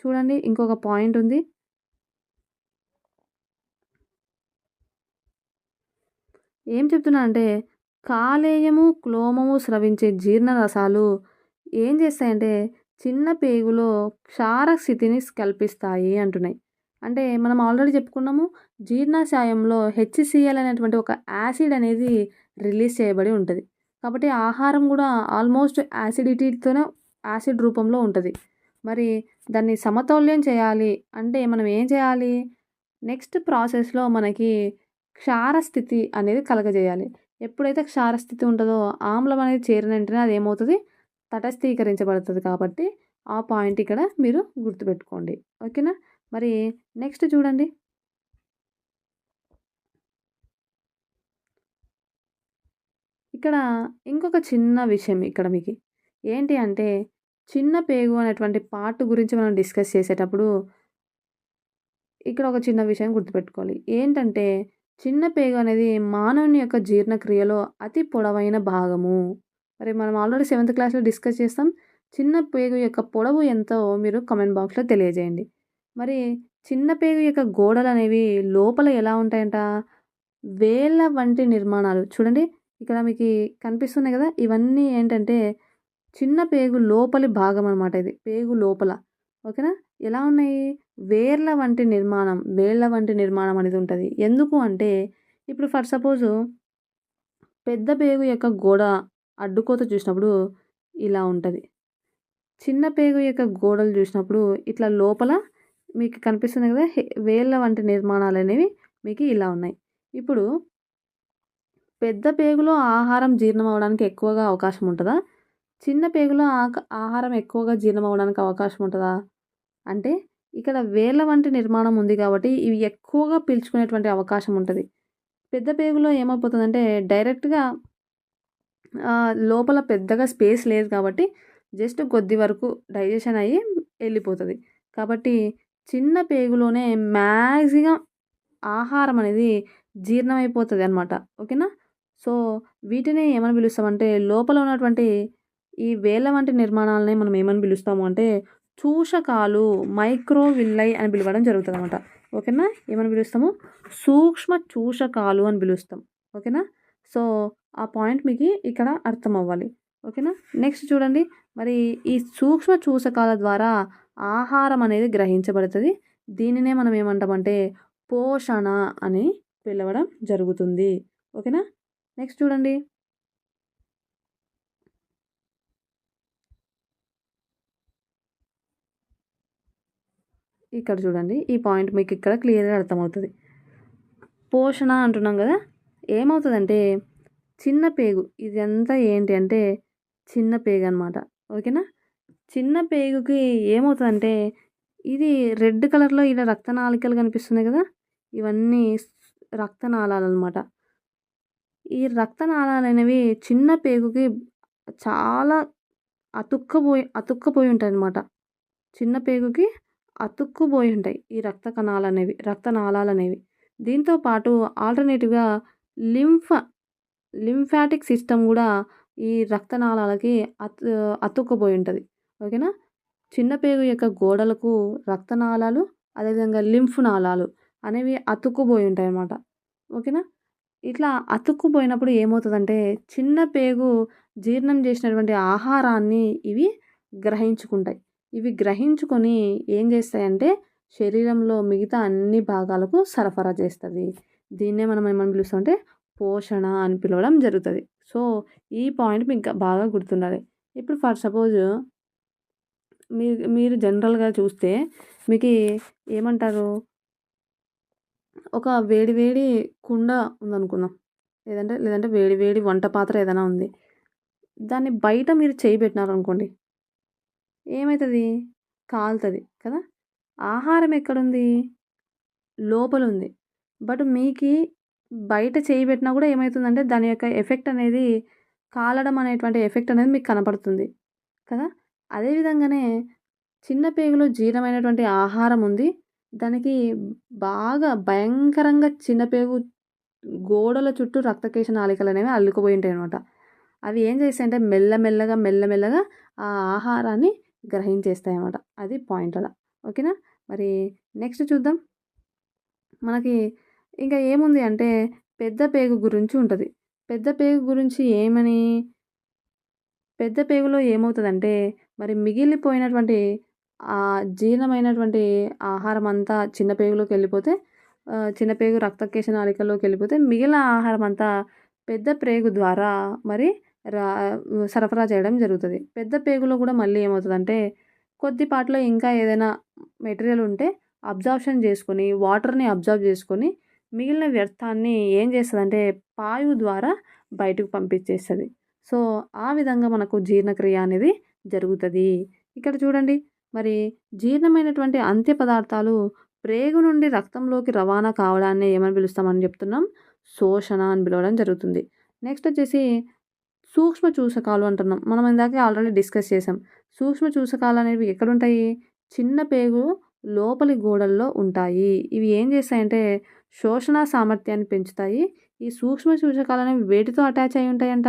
చూడండి ఇంకొక పాయింట్ ఉంది. ఏం చెప్తున్నా అంటే కాలేయము, క్లోమము స్రవించే జీర్ణ రసాలు ఏం చేస్తాయంటే చిన్న పేగులో క్షార స్థితిని కల్పిస్తాయి అంటున్నాయి. అంటే మనం ఆల్రెడీ చెప్పుకున్నాము జీర్ణాశయంలో హెచ్‌సిఎల్ అనేటువంటి ఒక యాసిడ్ అనేది రిలీజ్ చేయబడి ఉంటది. కాబట్టి ఆహారం కూడా ఆల్మోస్ట్ యాసిడిటీతోనే యాసిడ్ రూపంలో ఉంటది. మరి దాన్ని సమతౌల్యం చేయాలి అంటే మనం ఏం చేయాలి? నెక్స్ట్ ప్రాసెస్‌లో మనకి క్షారస్థితి అనేది కలగజేయాలి. ఎప్పుడైతే క్షారస్థితి ఉంటదో ఆమ్లం అనేది చేరిన వెంటనే అదేమవుతది? తటస్థీకరించబడుతది కాబట్టి ఆ పాయింట్ ఇక్కడ మీరు గుర్తుపెట్టుకోండి. ఓకేనా? మరి నెక్స్ట్ చూడండి. ఇక్కడ ఇంకొక చిన్న విషయం ఇక్కడ మీకి. ఏంటి అంటే చిన్న పేగు అనేటువంటి పార్ట్ గురించి మనం డిస్కస్ చేసేటప్పుడు ఇక్కడ ఒక చిన్న విషయం గుర్తుపెట్టుకోవాలి. ఏంటంటే చిన్న పేగు అనేది మానవుని యొక్క జీర్ణక్రియలో అతి పొడవైన భాగము. మరి మనం ఆల్రెడీ సెవెంత్ క్లాస్‌లో డిస్కస్ చేసాం. చిన్న పేగు యొక్క పొడవు ఎంతో మీరు కామెంట్ బాక్స్‌లో తెలియజేయండి. మరి చిన్న పేగు యొక్క గోడలనేవి లోపల ఎలా ఉంటాయంట? వేళ్ళ వంటి నిర్మాణాలు. చూడండి ఇక్కడ మీకి కనిపిస్తున్నాయి గదా! ఇవన్నీ ఏంటంటే చిన్న పేగు లోపలి భాగం అనమాట ఇది. పేగు లోపల. ఓకేనా? ఎలా ఉన్నాయి? వేళ్ళ వంటి నిర్మాణం అనేది ఉంటది. ఎందుకు అంటే ఇప్పుడు ఫర్ సపోజు పెద్ద పేగు యొక్క గోడ అడ్డుకోత చూసినప్పుడు ఇలా ఉంటది. చిన్న పేగు యొక్క గోడలు చూసినప్పుడు ఇట్లా లోపల మీకు కనిపిస్తుంది కదా! వేళ్ళ వంటి నిర్మాణాలనేవి మీకు ఇలా ఉన్నాయి. ఇప్పుడు పెద్ద పేగులో ఆహారం జీర్ణం అవ్వడానికి ఎక్కువగా అవకాశం ఉంటదా? చిన్న పేగులో ఆహారం ఎక్కువగా జీర్ణం అవ్వడానికి అవకాశం ఉంటదా? అంటే ఇక్కడ వేళ్ళ వంటి నిర్మాణం ఉంది కాబట్టి ఇవి ఎక్కువగా పీల్చుకునేటువంటి అవకాశం ఉంటది. పెద్ద పేగులో ఏమైపోతదంటే డైరెక్ట్‌గా లోపల పెద్దగా స్పేస్ లేదు కాబట్టి జస్ట్ కొద్ది వరకు డైజెషన్ అయ్యి ఎళ్ళిపోతది. కాబట్టి చిన్న పేగులోనే మ్యాక్సిమం ఆహారం అనేది జీర్ణమైపోతదనమాట. ఓకేనా? సో, వీటిని ఏమని పిలుస్తామంటే లోపల ఉన్నటువంటి ఈ వేళ్ళ వంటి నిర్మాణాలనే మనం ఏమని పిలుస్తాము అంటే చూషకాలు, మైక్రోవిల్లై అని పిలవడం జరుగుతదనమాట. ఓకేనా? ఏమని పిలుస్తాము? సూక్ష్మ చూషకాలు అని పిలుస్తాం. ఓకేనా? సో, ఆ పాయింట్ మీకి ఇక్కడ అర్థమవ్వాలి. ఓకేనా? నెక్స్ట్ చూడండి. మరి ఈ సూక్ష్మ చూషకాల ద్వారా ఆహారం అనేది గ్రహించబడతది. దీనినే మనం ఏమంటామంటే పోషణ అని పిలవడం జరుగుతుంది. ఓకేనా? నెక్స్ట్ చూడండి. ఇక్కడ చూడండి. ఈ పాయింట్ మీకు ఇక్కడ క్లియర్‌గా అర్థమవుతది. పోషణ అంటున్నాం గదా! ఏమవుతదంటే చిన్న పేగు ఇదంతా ఏంటి అంటే చిన్న పేగనమాట. ఓకేనా? చిన్న పేగుకి ఏమవుతదంటే ఇది రెడ్ కలర్‌లో ఇలా రక్తనాళికలు కనిపిస్తున్నాయి గదా! ఇవన్నీ రక్తనాళాలనమాట. ఈ రక్తనాళాలనేవి చిన్న పేగుకి చాలా అతుక్కపోయి ఉంటాయనమాట. చిన్న పేగుకి అతుక్కుపోయి ఉంటాయి. ఈ రక్తనాళాలనేవి. దీంతో పాటు ఆల్టర్‌నేటివ్‌గా లింఫ్ లింఫాటిక్ సిస్టమ్ గూడా ఈ రక్తనాళాలకి అతుక్కుపోయి ఉంటది. ఓకేనా? చిన్న పేగు యొక్క గోడలకు రక్తనాళాలు, అదేవిధంగా లింఫ్ నాళాలు అనేవి అతుక్కుపోయి ఉంటాయన్నమాట. ఓకేనా? ఇట్లా అతుక్కుపోయినప్పుడు ఏమవుతదంటే చిన్న పేగు జీర్ణం చేసినటువంటి ఆహారాన్ని ఇవి గ్రహించుకుంటాయి. ఇవి గ్రహించుకొని ఏం చేస్తాయంటే శరీరంలో మిగతా అన్ని భాగాలకు సరఫరా చేస్తది. దీన్నే మనం ఏమని పిలుస్తామంటే పోషణ అని పిలవడం జరుగుతది. సో, ఈ పాయింట్ మీకు బాగా గుర్తుండాలి. ఇప్పుడు ఫర్ సపోజ్ మీరు జనరల్‌గా చూస్తే మీకి ఏమంటారు? ఒక వేడి వేడి కుండ ఉందనుకుందాం. లేదంటే వేడి వేడి వంట పాత్ర ఏదైనా ఉంది. దాన్ని బయట మీరు చెయ్యి పెట్టినారనుకోండి. ఏమైతది? కాలుతది కదా! ఆహారం ఎక్కడుంది? లోపలుంది. బట్ మీకి బయట చెయ్యి పెట్టినా గూడా ఏమైతుందంటే దాని యొక్క ఎఫెక్ట్ అనేది కాలడం అనేటువంటి ఎఫెక్ట్ అనేది మీకు కనపడుతుంది కదా! అదే విధంగానే చిన్న పేగులో జీర్ణమైనటువంటి ఆహారం ఉంది. దానికి బాగా భయంకరంగా చిన్న పేగు గోడల చుట్టూ రక్తకేశ నాళికలనేవి అల్లుకుపోయి ఉంటాయనమాట. అవి ఏం చేస్తాయంటే మెల్లమెల్లగా ఆ ఆహారాన్ని గ్రహించేస్తాయనమాట. అది పాయింట్ అలా. ఓకేనా? మరి నెక్స్ట్ చూద్దాం. మనకి ఇంకా ఏముంది అంటే పెద్ద పేగు గురించి ఉంటది. పెద్ద పేగు గురించి పెద్ద పేగులో ఏమవుతదంటే మరి మిగిలిపోయినటువంటి జీర్ణమైనటువంటి ఆహారం అంతా చిన్న పేగులోకెళ్ళిపోతే చిన్న పేగు రక్తకేశ నాళికలోకెళ్ళిపోతే మిగిలిన ఆహారం అంతా పెద్ద ప్రేగు ద్వారా మరి రా సరఫరా చేయడం జరుగుతది. పెద్ద పేగులో గూడా మళ్ళీ ఏమవుతదంటే కొద్దిపాట్లో ఇంకా ఏదైనా మెటీరియల్ ఉంటే అబ్జార్ప్షన్ చేసుకొని వాటర్‌ని అబ్జార్బ్ చేసుకొని మిగిలిన వ్యర్థాన్ని ఏం చేస్తదంటే పాయువు ద్వారా బయటకు పంపించేస్తది. సో, ఆ విధంగా మనకు జీర్ణక్రియ అనేది జరుగుతది. ఇక్కడ చూడండి మరి జీర్ణమైనటువంటి అంత్య పదార్థాలు ప్రేగు నుండి రక్తంలోకి రవాణా కావడాన్ని ఏమని పిలుస్తామని చెప్తున్నాం? శోషణ అని పిలవడం జరుగుతుంది. నెక్స్ట్ వచ్చేసి సూక్ష్మ చూషకాలు అంటున్నాం. మనం ఇందాకే ఆల్రెడీ డిస్కస్ చేసాం. సూక్ష్మ చూషకాలనేవి ఎక్కడుంటాయి? చిన్న పేగు లోపలి గోడల్లో ఉంటాయి. ఇవి ఏం చేస్తాయంటే శోషణ సామర్థ్యాన్ని పెంచుతాయి. ఈ సూక్ష్మ సూచకాలనేవి వేటితో అటాచ్ అయ్యి ఉంటాయంట?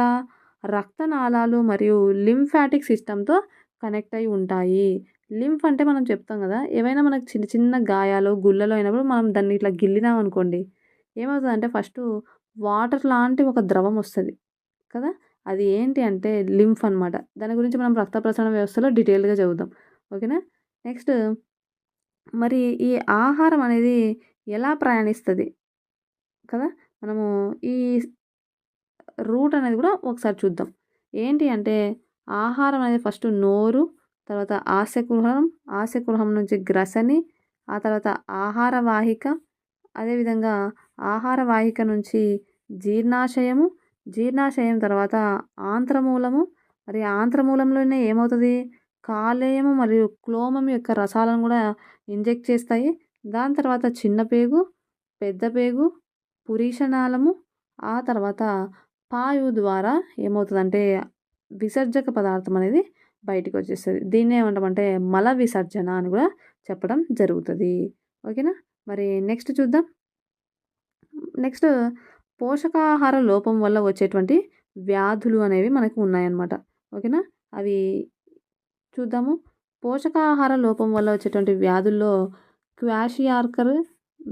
రక్తనాళాలు మరియు లింఫాటిక్ సిస్టమ్‌తో కనెక్ట్ అయ్యి ఉంటాయి. లింఫ్ అంటే మనం చెప్తాం గదా! ఏవైనా మనకు చిన్న చిన్న గాయాలు, గుల్లలు అయినప్పుడు మనం దాన్ని ఇట్లా గిల్లినామనుకోండి, ఏమవుతదంటే ఫస్టు వాటర్ లాంటి ఒక ద్రవం ఒస్తది కదా! అది ఏంటి అంటే లింఫ్ అనమాట. దాని గురించి మనం రక్త ప్రసరణ వ్యవస్థలో డీటెయిల్‌గా చదువుదాం. ఓకేనా? నెక్స్ట్ మరి ఈ ఆహారం అనేది ఎలా ప్రయాణిస్తది కదా! మనము ఈ రూట్ అనేది గూడా ఒకసారి చూద్దాం. ఏంటి అంటే ఆహారం అనేది ఫస్ట్ నోరు, తర్వాత ఆస్యకుహరం, ఆస్యకుహరం నుంచి గ్రసని, ఆ తర్వాత ఆహార వాహిక, అదేవిధంగా ఆహార వాహిక నుంచి జీర్ణాశయము, జీర్ణాశయం తర్వాత ఆంత్రమూలము, మరి ఆంత్రమూలంలోనే ఏమవుతది కాలేయము మరియు క్లోమం యొక్క రసాలను గూడా ఇంజెక్ట్ చేస్తాయి. దాని తర్వాత చిన్న పేగు, పెద్ద పేగు, పురీషనాళము, ఆ తర్వాత పాయువు ద్వారా ఏమవుతదంటే విసర్జక పదార్థం అనేది బయటికొచ్చేస్తది. దీన్నేమంటామంటే మల విసర్జన అని గూడా చెప్పడం జరుగుతది. ఓకేనా? మరి నెక్స్ట్ చూద్దాం. నెక్స్ట్ పోషకాహార లోపం వల్ల వచ్చేటువంటి వ్యాధులు అనేవి మనకు ఉన్నాయన్నమాట. ఓకేనా? అవి చూద్దాము. పోషకాహార లోపం వల్ల వచ్చేటువంటి వ్యాధుల్లో క్వాషియార్కర్,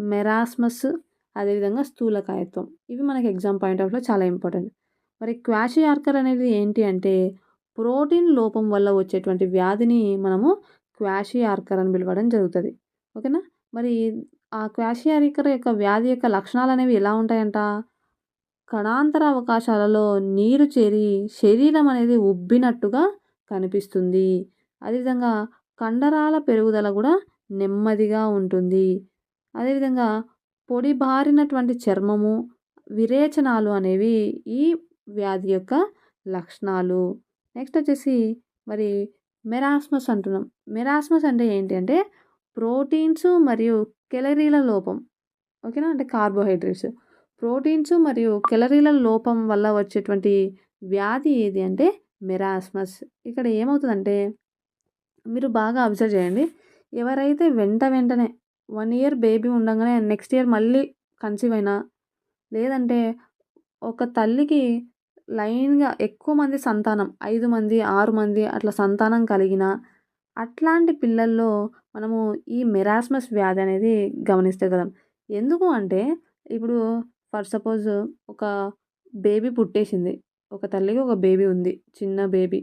మెరాస్మస్, అదేవిధంగా స్థూలకాయత్వం. ఇవి మనకి ఎగ్జామ్ పాయింట్ ఆఫ్ వ్యూలో చాలా ఇంపార్టెంట్. మరి క్వాషియార్కర్ అనేది ఏంటి అంటే ప్రోటీన్ లోపం వల్ల వచ్చేటువంటి వ్యాధిని మనము క్వాషియార్కర్ అని పిలవడం జరుగుతది. ఓకేనా? మరి ఆ క్వాషియార్కర్ యొక్క వ్యాధి యొక్క లక్షణాలనేవి ఎలా ఉంటాయంట? కణాంతర అవకాశాలలో నీరు చేరి శరీరం అనేది ఉబ్బినట్టుగా కనిపిస్తుంది. అదేవిధంగా కండరాల పెరుగుదల కూడా నెమ్మదిగా ఉంటుంది. అదేవిధంగా పొడిబారినటువంటి చర్మము, విరేచనాలు అనేవి ఈ వ్యాధి యొక్క లక్షణాలు. నెక్స్ట్ వచ్చేసి మరి మెరాస్మస్ అంటున్నాం. మెరాస్మస్ అంటే ఏంటి అంటే ప్రోటీన్స్ మరియు కెలరీల లోపం. ఓకేనా? అంటే కార్బోహైడ్రేట్స్. ప్రోటీన్స్ మరియు కెలరీల లోపం వల్ల వచ్చేటువంటి వ్యాధి ఏది అంటే మెరాస్మస్. ఇక్కడ ఏమవుతదంటే మీరు బాగా అబ్జర్వ్ చేయండి. ఎవరైతే వెంటనే 1 ఇయర్ బేబీ ఉండంగానే నెక్స్ట్ ఇయర్ మళ్ళీ కన్సీవ్ అయినా, లేదంటే ఒక తల్లికి లైన్‌గా ఎక్కువ మంది సంతానం 5 మంది, 6 మంది అట్లా సంతానం కలిగిన అట్లాంటి పిల్లల్లో మనము ఈ మెరాస్మస్ వ్యాధి అనేది గమనించగలం. ఎందుకు అంటే ఇప్పుడు ఫర్ సపోజ్ ఒక బేబీ పుట్టేసింది. ఒక తల్లికి ఒక బేబీ ఉంది. చిన్న బేబీ.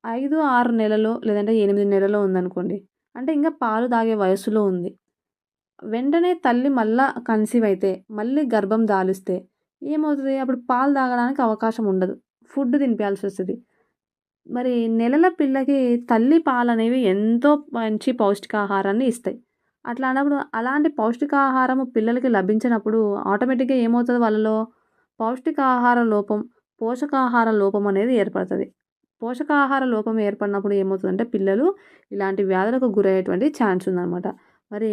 5, 6 నెలలో లేదంటే 8 నెలలో ఉందనుకోండి. అంటే ఇంకా పాలు తాగే వయస్సులో ఉంది. వెంటనే తల్లి మళ్ళా కన్సీవ్ అయితే, మళ్ళీ గర్భం దాలిస్తే ఏమవుతది? అప్పుడు పాలు తాగడానికి అవకాశం ఉండదు. ఫుడ్ తినిపియాల్సొస్తది. మరి నెలల పిల్లకి తల్లి పాలనేవి ఎంతో మంచి పౌష్టికాహారాన్ని ఇస్తాయి. అట్లాంటప్పుడు అలాంటి పౌష్టికాహారము పిల్లలకి లభించినప్పుడు ఆటోమేటిక్‌గా ఏమవుతది వాళ్ళలో? పౌష్టికాహార లోపం, పోషకాహార లోపం అనేది ఏర్పడతది. పోషకాహార లోపం ఏర్పడినప్పుడు ఏమవుతదంటే పిల్లలు ఇలాంటి వ్యాధులకు గురయ్యేటువంటి ఛాన్స్ ఉందనమాట. మరి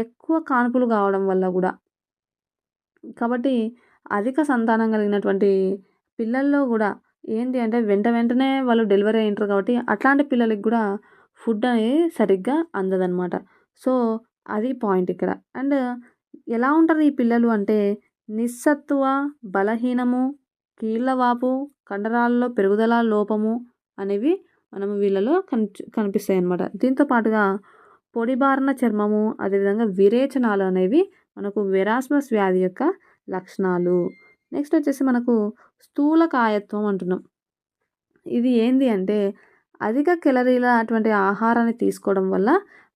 ఎక్కువ కాన్పులు కావడం వల్ల గూడా కాబట్టి అధిక సంతానం కలిగినటువంటి పిల్లల్లో గూడా ఏంటి అంటే వెంటనే వాళ్ళు డెలివరీ అయ్యుంటారు కాబట్టి అట్లాంటి పిల్లలకి గూడా ఫుడ్ అనేది సరిగ్గా అందదనమాట. సో, అది పాయింట్ ఇక్కడ. అండ్ ఎలా ఉంటారు ఈ పిల్లలు అంటే నిస్సత్తువ, బలహీనము, కీళ్ళవాపు, కండరాల్లో పెరుగుదల లోపము అనేవి మనము వీళ్ళలో కనిపిస్తాయన్నమాట. దీంతో పాటుగా పొడిబారిన చర్మము, అదేవిధంగా విరేచనాలు అనేవి మనకు వెరాస్మస్ వ్యాధి యొక్క లక్షణాలు. నెక్స్ట్ వచ్చేసి మనకు స్థూలకాయత్వం అంటున్నాం. ఇది ఏంది అంటే అధిక కేలరీల అటువంటి ఆహారాన్ని తీసుకోవడం వల్ల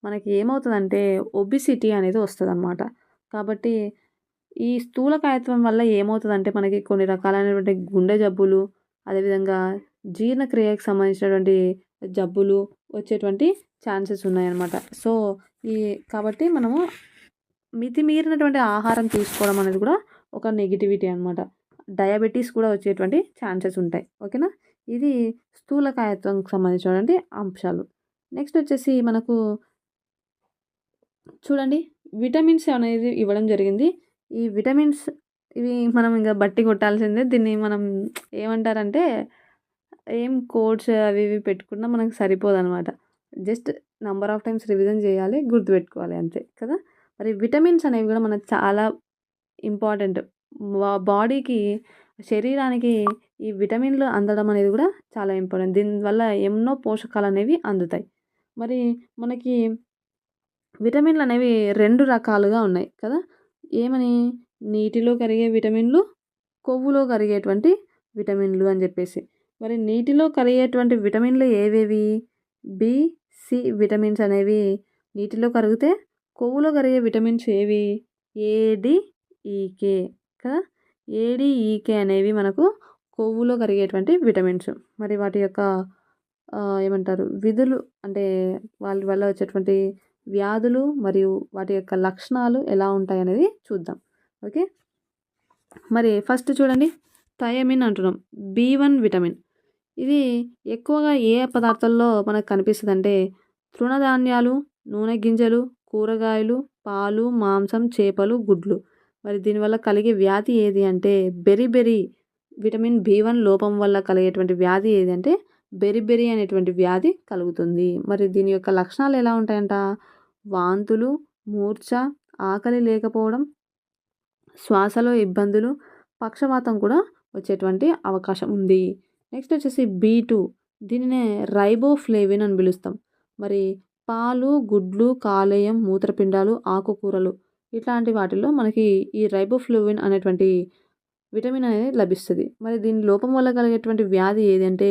మనకి ఏమవుతదంటే ఒబిసిటీ అనేది వస్తదనమాట. కాబట్టి ఈ స్థూలకాయత్వం వల్ల ఏమవుతదంటే మనకి కొన్ని రకాలైనటువంటి గుండె జబ్బులు, అదేవిధంగా జీర్ణక్రియకు సంబంధించినటువంటి జబ్బులు వచ్చేటువంటి ఛాన్సెస్ ఉన్నాయన్నమాట. సో, ఈ కాబట్టి మనము మితిమీరినటువంటి ఆహారం తీసుకోవడం అనేది కూడా ఒక నెగటివిటీ అనమాట. డయాబెటిస్ కూడా వచ్చేటువంటి ఛాన్సెస్ ఉంటాయి. ఓకేనా? ఇది స్థూలకాయత్వంకి సంబంధించినటువంటి అంశాలు. నెక్స్ట్ వచ్చేసి మనకు చూడండి విటమిన్స్ అనేది ఇవ్వడం జరిగింది. ఈ విటమిన్స్ ఇవి మనం ఇంక బట్టి కొట్టాల్సిందే. దీన్ని మనం ఏమంటారంటే ఏం కోడ్స్ అవి ఇవి పెట్టుకున్నా మనకు సరిపోదనమాట. Just number of times revision చేయాలి, గుర్తుపెట్టుకోవాలి అంతే కదా. మరి విటమిన్స్ అనేవి కూడా మనకు చాలా ఇంపార్టెంట్. బాడీకి, శరీరానికి ఈ విటమిన్లు అందడం అనేది కూడా చాలా ఇంపార్టెంట్. దీనివల్ల ఎన్నో పోషకాలు అనేవి అందుతాయి. మరి మనకి విటమిన్లు అనేవి 2 రకాలుగా ఉన్నాయి కదా. ఏమని? నీటిలో కరిగే విటమిన్లు, కొవ్వులో కరిగేటువంటి విటమిన్లు అని చెప్పేసి. మరి నీటిలో కరిగేటువంటి విటమిన్లు ఏవేవి? బి, సి విటమిన్స్ అనేవి నీటిలో కరిగితే, కొవ్వులో కరిగే విటమిన్స్ ఏవి? ఏడిఈకే కదా. ఏడిఈకే అనేవి మనకు కొవ్వులో కరిగేటువంటి విటమిన్స్. మరి వాటి యొక్క ఏమంటారు విధులు, అంటే వాళ్ళ వల్ల వచ్చేటువంటి వ్యాధులు మరియు వాటి యొక్క లక్షణాలు ఎలా ఉంటాయి అనేది చూద్దాం. ఓకే, మరి ఫస్ట్ చూడండి, థయామిన్ అంటున్నాం. B1 vitamin. ఇది ఎక్కువగా ఏ పదార్థాల్లో మనకు కనిపిస్తుంది అంటే తృణధాన్యాలు, నూనె గింజలు, కూరగాయలు, పాలు, మాంసం, చేపలు, గుడ్లు. మరి దీనివల్ల కలిగే వ్యాధి ఏది అంటే బెరిబెరి. విటమిన్ B1 లోపం వల్ల కలిగేటువంటి వ్యాధి ఏది అంటే బెరిబెరి అనేటువంటి వ్యాధి కలుగుతుంది. మరి దీని యొక్క లక్షణాలు ఎలా ఉంటాయంట? వాంతులు, మూర్ఛ, ఆకలి లేకపోవడం, శ్వాసలో ఇబ్బందులు, పక్షవాతం కూడా వచ్చేటువంటి అవకాశం ఉంది. నెక్స్ట్ వచ్చేసి B2. దీనినే రైబోఫ్లేవిన్ అని పిలుస్తాం. మరి పాలు, గుడ్లు, కాలేయం, మూత్రపిండాలు, ఆకుకూరలు ఇట్లాంటి వాటిల్లో మనకి ఈ రైబోఫ్లేవిన్ అనేటువంటి విటమిన్ అనేది లభిస్తుంది. మరి దీని లోపం వల్ల కలిగేటువంటి వ్యాధి ఏదంటే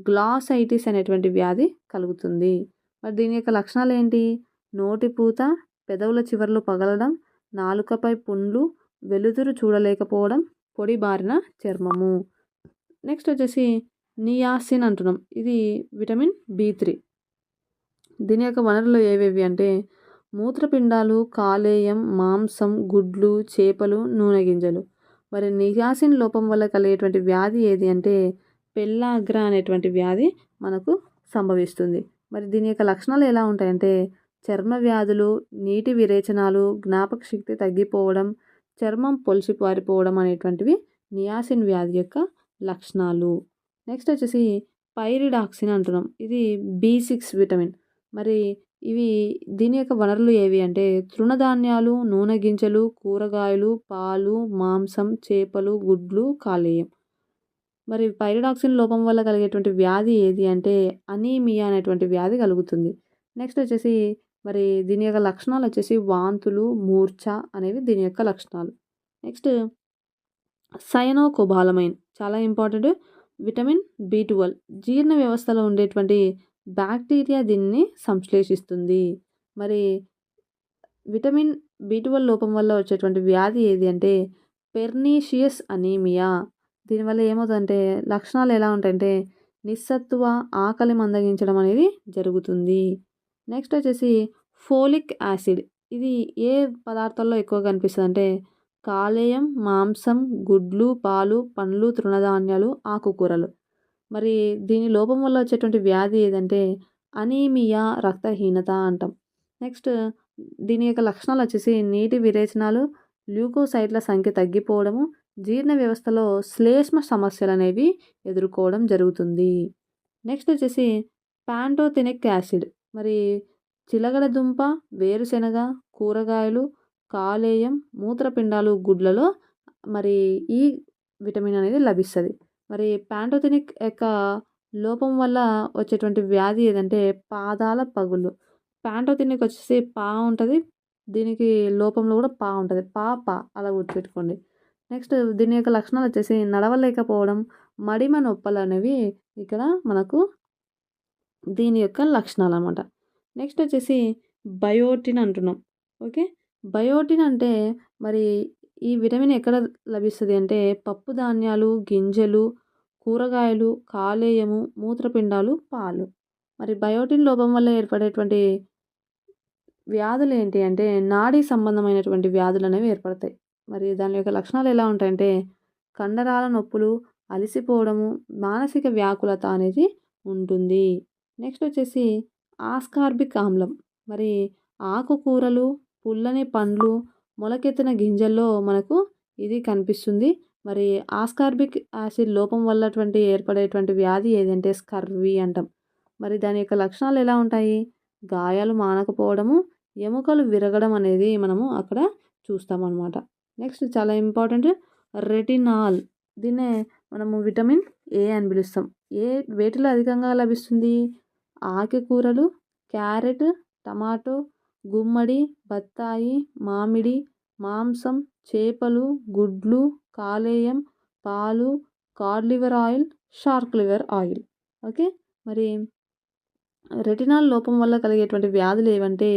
గ్లాసైటిస్ అనేటువంటి వ్యాధి కలుగుతుంది. మరి దీని యొక్క లక్షణాలు ఏంటి? నోటిపూత, పెదవుల చివర్లు పగలడం, నాలుకపై పుండ్లు, వెలుతురు చూడలేకపోవడం, పొడి బారిన చర్మము. నెక్స్ట్ వచ్చేసి నియాసిన్ అంటున్నాం. ఇది విటమిన్ B3. దీని యొక్క వనరులు ఏవేవి అంటే మూత్రపిండాలు, కాలేయం, మాంసం, గుడ్లు, చేపలు, నూనె గింజలు. మరి నియాసిన్ లోపం వల్ల కలిగేటువంటి వ్యాధి ఏది అంటే పెల్లాగ్ర అనేటువంటి వ్యాధి మనకు సంభవిస్తుంది. మరి దీని యొక్క లక్షణాలు ఎలా ఉంటాయంటే చర్మ వ్యాధులు, నీటి విరేచనాలు, జ్ఞాపక శక్తి తగ్గిపోవడం, చర్మం పొలిచి పారిపోవడం అనేటువంటివి నియాసిన్ వ్యాధి యొక్క లక్షణాలు. నెక్స్ట్ వచ్చేసి పైరిడాక్సిన్ అంటున్నాం. ఇది B6 విటమిన్. మరి దీని యొక్క వనరులు ఏవి అంటే తృణధాన్యాలు, నూనె గింజలు, కూరగాయలు, పాలు, మాంసం, చేపలు, గుడ్లు, కాలేయం. మరి పైరిడాక్సిన్ లోపం వల్ల కలిగేటువంటి వ్యాధి ఏది అంటే అనీమియా అనేటువంటి వ్యాధి కలుగుతుంది. నెక్స్ట్ వచ్చేసి మరి దీని యొక్క లక్షణాలు వచ్చేసి వాంతులు, మూర్ఛ అనేవి దీని యొక్క లక్షణాలు. నెక్స్ట్ సయనోకోబాలమైన్ చాలా ఇంపార్టెంట్. Vitamin B12. జీర్ణ వ్యవస్థలో ఉండేటువంటి బ్యాక్టీరియా దీన్ని సంశ్లేషిస్తుంది. మరి విటమిన్ B12 లోపం వల్ల వచ్చేటువంటి వ్యాధి ఏది అంటే పెర్నీషియస్ అనీమియా. దీనివల్ల ఏమవుతుందంటే లక్షణాలు ఎలా ఉంటాయంటే నిస్సత్తువ, ఆకలి మందగించడం అనేది జరుగుతుంది. నెక్స్ట్ వచ్చేసి ఫోలిక్ యాసిడ్. ఇది ఏ పదార్థాల్లో ఎక్కువ కనిపిస్తుంది అంటే కాలేయం, మాంసం, గుడ్లు, పాలు, పండ్లు, తృణధాన్యాలు, ఆకుకూరలు. మరి దీని లోపం వల్ల వచ్చేటువంటి వ్యాధి ఏదంటే అనీమియా, రక్తహీనత అంటాం. నెక్స్ట్ దీని యొక్క లక్షణాలు వచ్చేసి నీటి విరేచనాలు, ల్యూకోసైట్ల సంఖ్య తగ్గిపోవడము, జీర్ణ వ్యవస్థలో శ్లేష్మ సమస్యలు అనేవి ఎదుర్కోవడం జరుగుతుంది. నెక్స్ట్ వచ్చేసి ప్యాంటోథెనిక్ యాసిడ్. మరి చిలగడ దుంప, వేరుశెనగ, కూరగాయలు, కాలేయం, మూత్రపిండాలు, గుడ్లలో మరి ఈ విటమిన్ అనేది లభిస్తుంది. మరి ప్యాంటోథెనిక్ యొక్క లోపం వల్ల వచ్చేటువంటి వ్యాధి ఏదంటే పాదాల పగులు. ప్యాంటోథెనిక్ వచ్చేసి పా ఉంటుంది, దీనికి లోపంలో కూడా పా ఉంటుంది. పా అలా గుర్తుపెట్టుకోండి. నెక్స్ట్ దీని యొక్క లక్షణాలు వచ్చేసి నడవలేకపోవడం, మడిమ నొప్పులు అనేవి ఇక్కడ మనకు దీని యొక్క లక్షణాలు అన్నమాట. నెక్స్ట్ వచ్చేసి బయోటిన్ అంటున్నాం. ఓకే, బయోటిన్ అంటే మరి ఈ విటమిన్ ఎక్కడ లభిస్తుంది అంటే పప్పు ధాన్యాలు, గింజలు, కూరగాయలు, కాలేయము, మూత్రపిండాలు, పాలు. మరి బయోటిన్ లోపం వల్ల ఏర్పడేటువంటి వ్యాధులు ఏంటి అంటే నాడీ సంబంధమైనటువంటి వ్యాధులు అనేవి ఏర్పడతాయి. మరి దాని యొక్క లక్షణాలు ఎలా ఉంటాయంటే కండరాల నొప్పులు, అలసిపోవడము, మానసిక వ్యాకులత అనేది ఉంటుంది. నెక్స్ట్ వచ్చేసి ఆస్కార్బిక్ ఆమ్లం. మరి ఆకుకూరలు, పుల్లని పండ్లు, మొలకెత్తిన గింజల్లో మనకు ఇది కనిపిస్తుంది. మరి ఆస్కార్బిక్ యాసిడ్ లోపం వల్లటువంటి ఏర్పడేటువంటి వ్యాధి ఏదంటే స్కర్వీ అంటాం. మరి దాని యొక్క లక్షణాలు ఎలా ఉంటాయి? గాయాలు మానకపోవడము, ఎముకలు విరగడం అనేది మనము అక్కడ చూస్తామన్నమాట. నెక్స్ట్ చాలా ఇంపార్టెంట్ రెటినాల్. దీన్నే మనము విటమిన్ ఏ అని పిలుస్తాం. వేటిలో అధికంగా లభిస్తుంది? ఆకుకూరలు, క్యారెట్, టమాటో, గుమ్మడి, బత్తాయి, మామిడి, మాంసం, చేపలు, గుడ్లు, కాలేయం, పాలు, Codd liver oil, shark liver oil. Okay. మరి రెటినాల్ లోపం వల్ల కలిగేటువంటి వ్యాధులు ఏవంటే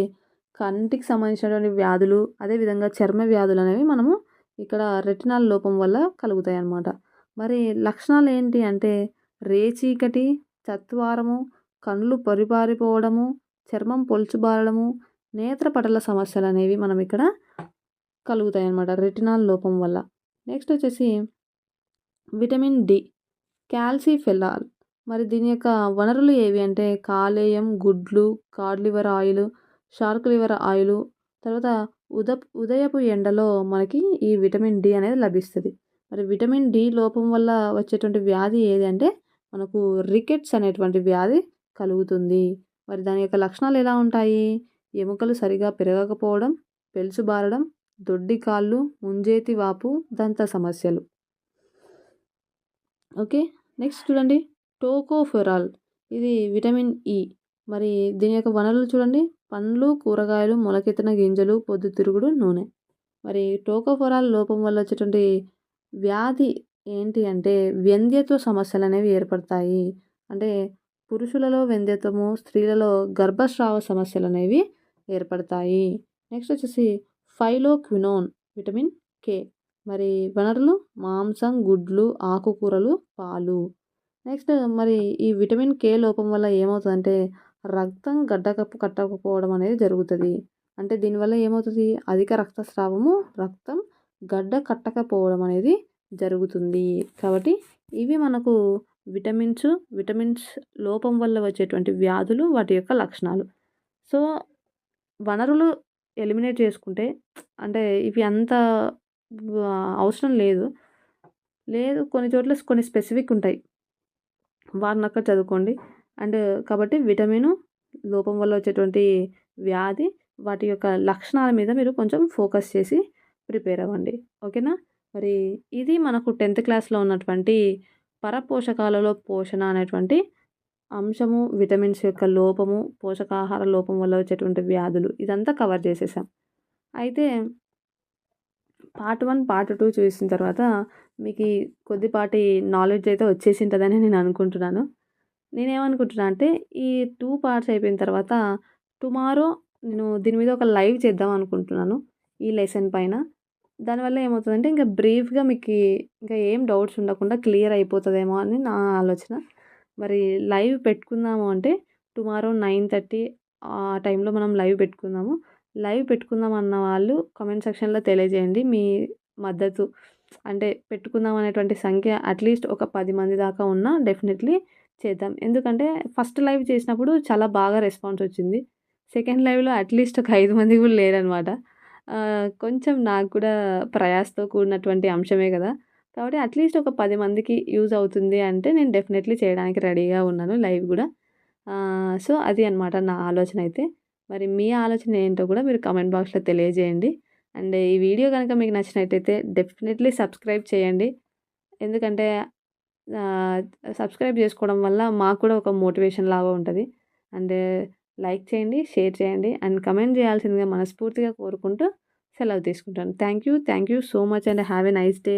కంటికి సంబంధించినటువంటి వ్యాధులు, అదేవిధంగా చర్మ వ్యాధులు అనేవి మనము ఇక్కడ రెటినాల్ లోపం వల్ల కలుగుతాయి అన్నమాట. మరి లక్షణాలు ఏంటి అంటే రేచీకటి, చత్వారము, కళ్ళు పొరిపారిపోవడము, చర్మం పొలుచుబారడము, నేత్రపటల సమస్యలు అనేవి మనం ఇక్కడ కలుగుతాయి అన్నమాట రెటినాల్ లోపం వల్ల. నెక్స్ట్ వచ్చేసి విటమిన్ డి, క్యాల్సిఫెరాల్. మరి దీని యొక్క వనరులు ఏవి అంటే కాలేయం, గుడ్లు, Codd liver oil, shark liver oil. తర్వాత ఉదయపు ఎండలో మనకి ఈ విటమిన్ డి అనేది లభిస్తుంది. మరి విటమిన్ డి లోపం వల్ల వచ్చేటువంటి వ్యాధి ఏది అంటే మనకు రికెట్స్ అనేటువంటి వ్యాధి కలుగుతుంది. మరి దాని యొక్క లక్షణాలు ఎలా ఉంటాయి? ఎముకలు సరిగా పెరగకపోవడం, పెలుసుబారడం, దొడ్డి కాళ్ళు, ముంజేతి వాపు, దంత సమస్యలు. ఓకే. నెక్స్ట్ చూడండి టోకోఫెరాల్. ఇది విటమిన్ ఇ. మరి దీని యొక్క వనరులు చూడండి పండ్లు, కూరగాయలు, మొలకెత్తిన గింజలు, పొద్దుతిరుగుడు నూనె. మరి టోకోఫెరాల్ లోపం వల్ల వచ్చేటువంటి వ్యాధి ఏంటి అంటే వ్యంధ్యత్వ సమస్యలు అనేవి ఏర్పడతాయి. అంటే పురుషులలో వ్యంధ్యత్వము, స్త్రీలలో గర్భస్రావ సమస్యలు అనేవి ఏర్పడతాయి. నెక్స్ట్ వచ్చేసి ఫైలోక్వినోన్, విటమిన్ కే. మరి వనరులు మాంసం, గుడ్లు, ఆకుకూరలు, పాలు. నెక్స్ట్ మరి ఈ విటమిన్ కే లోపం వల్ల ఏమవుతుందంటే రక్తం గడ్డకప్పు కట్టకపోవడం అనేది జరుగుతుంది. అంటే దీనివల్ల ఏమవుతుంది? అధిక రక్తస్రావము, రక్తం గడ్డ కట్టకపోవడం అనేది జరుగుతుంది. కాబట్టి ఇవి మనకు విటమిన్స్ లోపం వల్ల వచ్చేటువంటి వ్యాధులు, వాటి యొక్క లక్షణాలు. సో వనరులు ఎలిమినేట్ చేసుకుంటే అంటే ఇవి అంత అవసరం లేదు. కొన్ని చోట్ల కొన్ని స్పెసిఫిక్ ఉంటాయి. వాటిని అక్కడ చదువుకోండి. అండ్ కాబట్టి విటమిన్ లోపం వల్ల వచ్చేటువంటి వ్యాధి, వాటి యొక్క లక్షణాల మీద మీరు కొంచెం ఫోకస్ చేసి ప్రిపేర్ అవ్వండి. ఓకేనా? మరి ఇది మనకు 10th క్లాస్లో ఉన్నటువంటి పరపోషకాలలో పోషణ అనేటువంటి అంశము, విటమిన్స్ యొక్క లోపము, పోషకాహార లోపం వల్ల వచ్చేటువంటి వ్యాధులు, ఇదంతా కవర్ చేసేసాం. అయితే పార్ట్ 1, పార్ట్ 2 చూసిన తర్వాత మీకు కొద్దిపాటి నాలెడ్జ్ అయితే వచ్చేసి ఉంటుందని నేను అనుకుంటున్నాను. నేనేమనుకుంటున్నా అంటే ఈ 2 పార్ట్స్ అయిపోయిన తర్వాత టుమారో నేను దీని మీద ఒక లైవ్ చేద్దాం అనుకుంటున్నాను ఈ లెసన్ పైన. దానివల్ల ఏమవుతుందంటే ఇంకా బ్రీఫ్గా మీకు ఇంకా ఏం డౌట్స్ ఉండకుండా క్లియర్ అయిపోతుందేమో అని నా ఆలోచన. మరి లైవ్ పెట్టుకుందాము అంటే టుమారో 9:30 ఆ టైంలో మనం లైవ్ పెట్టుకుందాము. లైవ్ పెట్టుకుందాం అన్న వాళ్ళు కామెంట్ సెక్షన్లో తెలియజేయండి మీ మద్దతు. అంటే పెట్టుకుందాం అనేటువంటి సంఖ్య అట్లీస్ట్ ఒక 10 మంది దాకా ఉన్నా డెఫినెట్లీ చేద్దాం. ఎందుకంటే ఫస్ట్ లైవ్ చేసినప్పుడు చాలా బాగా రెస్పాన్స్ వచ్చింది. సెకండ్ లైవ్లో అట్లీస్ట్ ఒక 5 మంది కూడా లేరనమాట. కొంచెం నాకు కూడా ప్రయాసతో కూడినటువంటి అంశమే కదా! కాబట్టి అట్లీస్ట్ ఒక 10 మందికి యూజ్ అవుతుంది అంటే నేను డెఫినెట్లీ చేయడానికి రెడీగా ఉన్నాను లైవ్ కూడా. సో అది అనమాట నా ఆలోచన అయితే. మరి మీ ఆలోచన ఏంటో కూడా మీరు కామెంట్ బాక్స్లో తెలియజేయండి. అండ్ ఈ వీడియో కనుక మీకు నచ్చినట్టయితే డెఫినెట్లీ సబ్స్క్రైబ్ చేయండి. ఎందుకంటే సబ్స్క్రైబ్ చేసుకోవడం వల్ల మాకు కూడా ఒక మోటివేషన్ లాగా ఉంటుంది. అండ్ లైక్ చేయండి, షేర్ చేయండి అండ్ కమెంట్ చేయాల్సిందిగా మనస్ఫూర్తిగా కోరుకుంటూ సెలవు తీసుకుంటాను. Thank you so much and have a nice day.